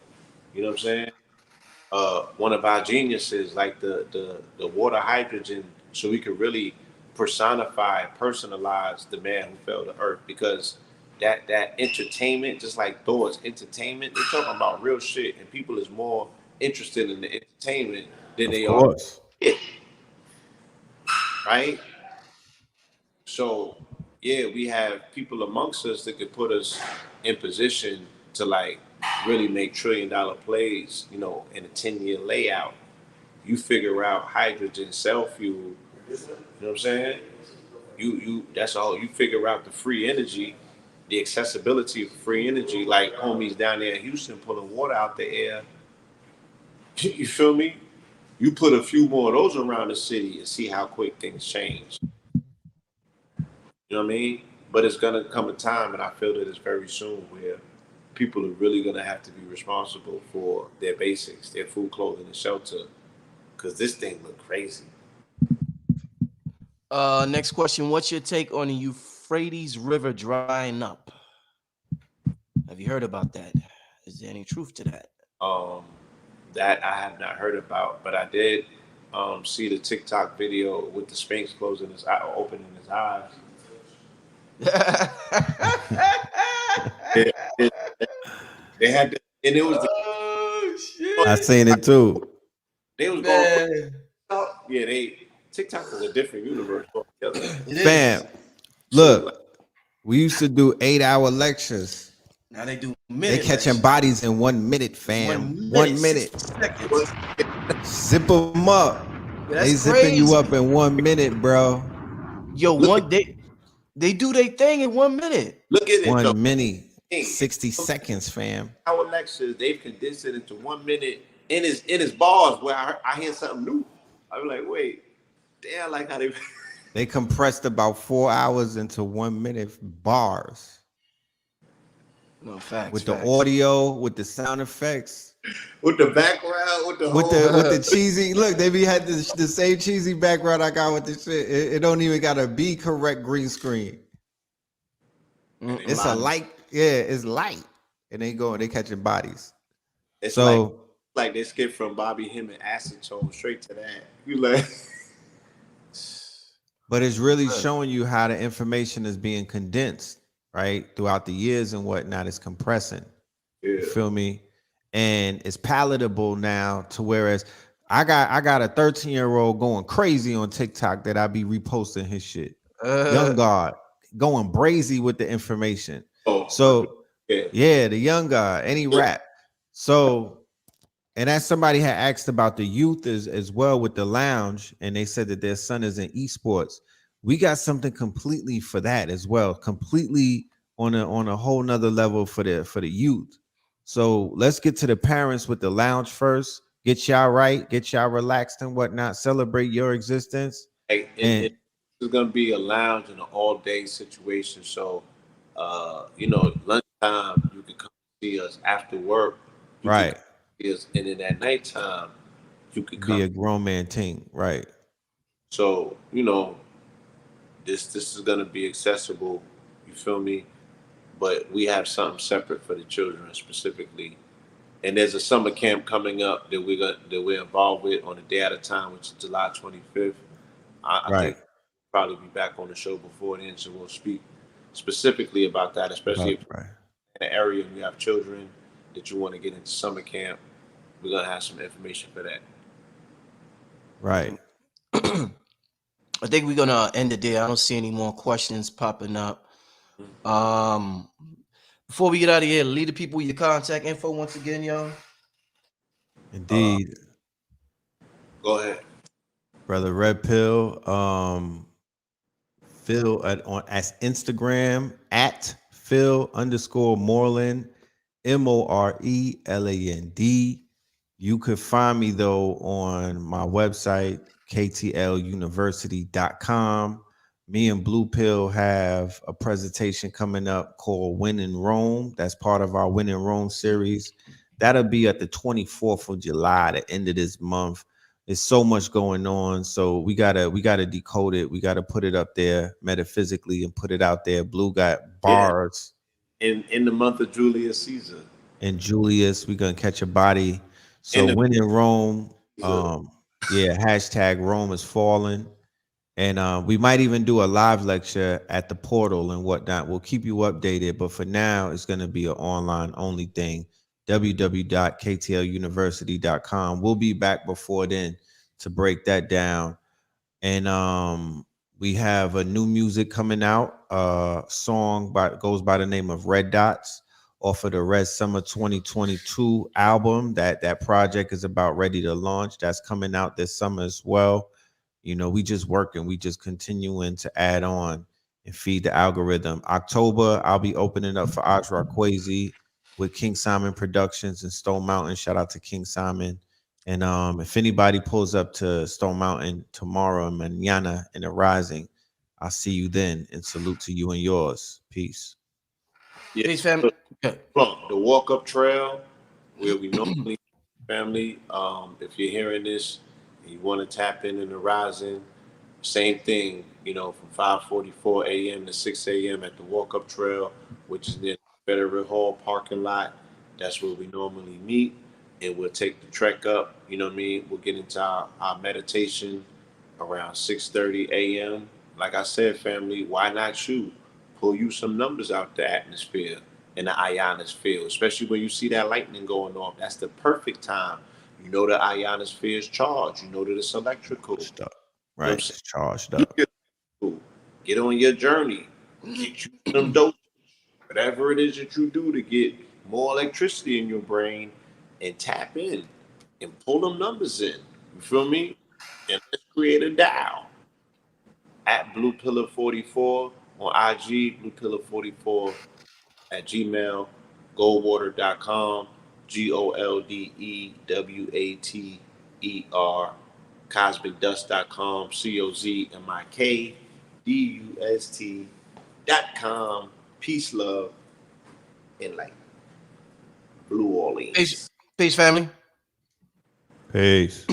you know what I'm saying? One of our geniuses, like the water hydrogen, so we could really personalize the man who fell to earth. Because that entertainment, just like Thor's entertainment, they're talking about real shit, and people is more interested in the entertainment than they are it, right? So yeah, we have people amongst us that could put us in position to like really make $1 trillion plays, you know, in a 10-year layout. You figure out hydrogen cell fuel, you know what I'm saying? You that's all. You figure out the free energy, the accessibility of free energy, like homies down there in Houston pulling water out the air. You feel me? You put a few more of those around the city and see how quick things change. You know what I mean? But it's gonna come a time, and I feel that it's very soon, where people are really gonna have to be responsible for their basics, their food, clothing, and shelter, because this thing look crazy. Next question. What's your take on the Euphrates River drying up? Have you heard about that? Is there any truth to that? That I have not heard about, but I did see the TikTok video with the Sphinx closing his eye, opening his eyes. They had, and it was. Oh shit! I seen it too. They was going. Yeah, TikTok is a different universe altogether. Fam, look, we used to do 8-hour lectures. Now they do They catching bodies in 1 minute, fam. 1 minute. Zip them up. They zipping you up in 1 minute, bro. Yo, they do their thing in 1 minute. Look at it. 1 minute, 60 seconds, fam. Our lectures, they've condensed it into 1 minute in his bars where I hear something new. I'm like, wait, damn, like how they compressed about 4 hours into 1 minute bars. No facts. With the audio, with the sound effects, with the background, with the cheesy look. They had the same cheesy background I got with the shit. It don't even got to be correct green screen. It's a light, it's light, and they catching bodies. It's so like they skip from Bobby Him and acetone straight to that. You like. But it's really showing you how the information is being condensed, right? Throughout the years and whatnot, it's compressing. Yeah. You feel me? And it's palatable now to whereas I got a 13-year-old going crazy on TikTok that I be reposting his shit. Young God going brazy with the information. So yeah, the young God, any rap. So, and as somebody had asked about the youth as well with the lounge, and they said that their son is in esports. We got something completely for that as well, completely on a whole nother level for the youth. So let's get to the parents with the lounge first. Get y'all right, get y'all relaxed and whatnot. Celebrate your existence. It's gonna be a lounge and an all-day situation. So, lunchtime you can come see us after work. Right. And then at nighttime you could come be a grown man team. Right. So this is gonna be accessible. You feel me? But we have something separate for the children specifically. And there's a summer camp coming up that we're involved with on a day at a time, which is July 25th. I think we'll probably be back on the show before then, so we'll speak specifically about that, especially if in the area and you have children that you want to get into summer camp. We're gonna have some information for that. Right. I think we're gonna end it there. I don't see any more questions popping up. Before we get out of here, lead the people your contact info once again, y'all. Indeed. Go ahead. Brother Red Pill. Phil as Instagram at Phil_Moreland, MORELAND. You could find me though on my website, KTLUniversity.com. Me and Blue Pill have a presentation coming up called Win in Rome. That's part of our Win in Rome series. That'll be at the 24th of July, the end of this month. There's so much going on, so we gotta decode it. We gotta put it up there metaphysically and put it out there. Blue got Yeah. bars. In the month of Julius Caesar. And Julius, we gonna catch a body. In So the when in Rome, Caesar. yeah, hashtag Rome is falling. And we might even do a live lecture at the portal and whatnot. We'll keep you updated, but for now, it's going to be an online only thing. www.ktluuniversity.com. We'll be back before then to break that down. And we have a new music coming out. Song goes by the name of Red Dots off of the Red Summer 2022 album. That project is about ready to launch. That's coming out this summer as well. You know, we just working, we just continuing to add on and feed the algorithm. October, I'll be opening up for Ajra Kwesi with King Simon Productions in Stone Mountain. Shout out to King Simon. And if anybody pulls up to Stone Mountain tomorrow, mañana in the rising, I'll see you then. And salute to you and yours. Peace. Yeah. Peace, fam. Yeah. Look, the walk up trail where we normally family. If you're hearing this and you want to tap in the rising, same thing, from 5:44 a.m. to 6 a.m. at the walk up trail, which is near the Federal Hall parking lot. That's where we normally meet. And we'll take the trek up, you know what I mean? We'll get into our meditation around 6:30 a.m. Like I said, family, why not you? Pull you some numbers out the atmosphere in the ionosphere, especially when you see that lightning going off. That's the perfect time. You know the ionosphere is charged. You know that it's electrical. Charged up. You know what Right. I'm saying? It's charged up. Get on your journey. Get you some dope. Whatever it is that you do to get more electricity in your brain and tap in and pull them numbers in. You feel me? And let's create a dial at Blue Pillar 44 on IG, Blue Pillar 44 at Gmail, goldwater.com, GOLDEWATER, cosmicdust.com, COZMIKDUST.com. Peace, love, and light. Blue Peace, Orleans. peace, family. Peace.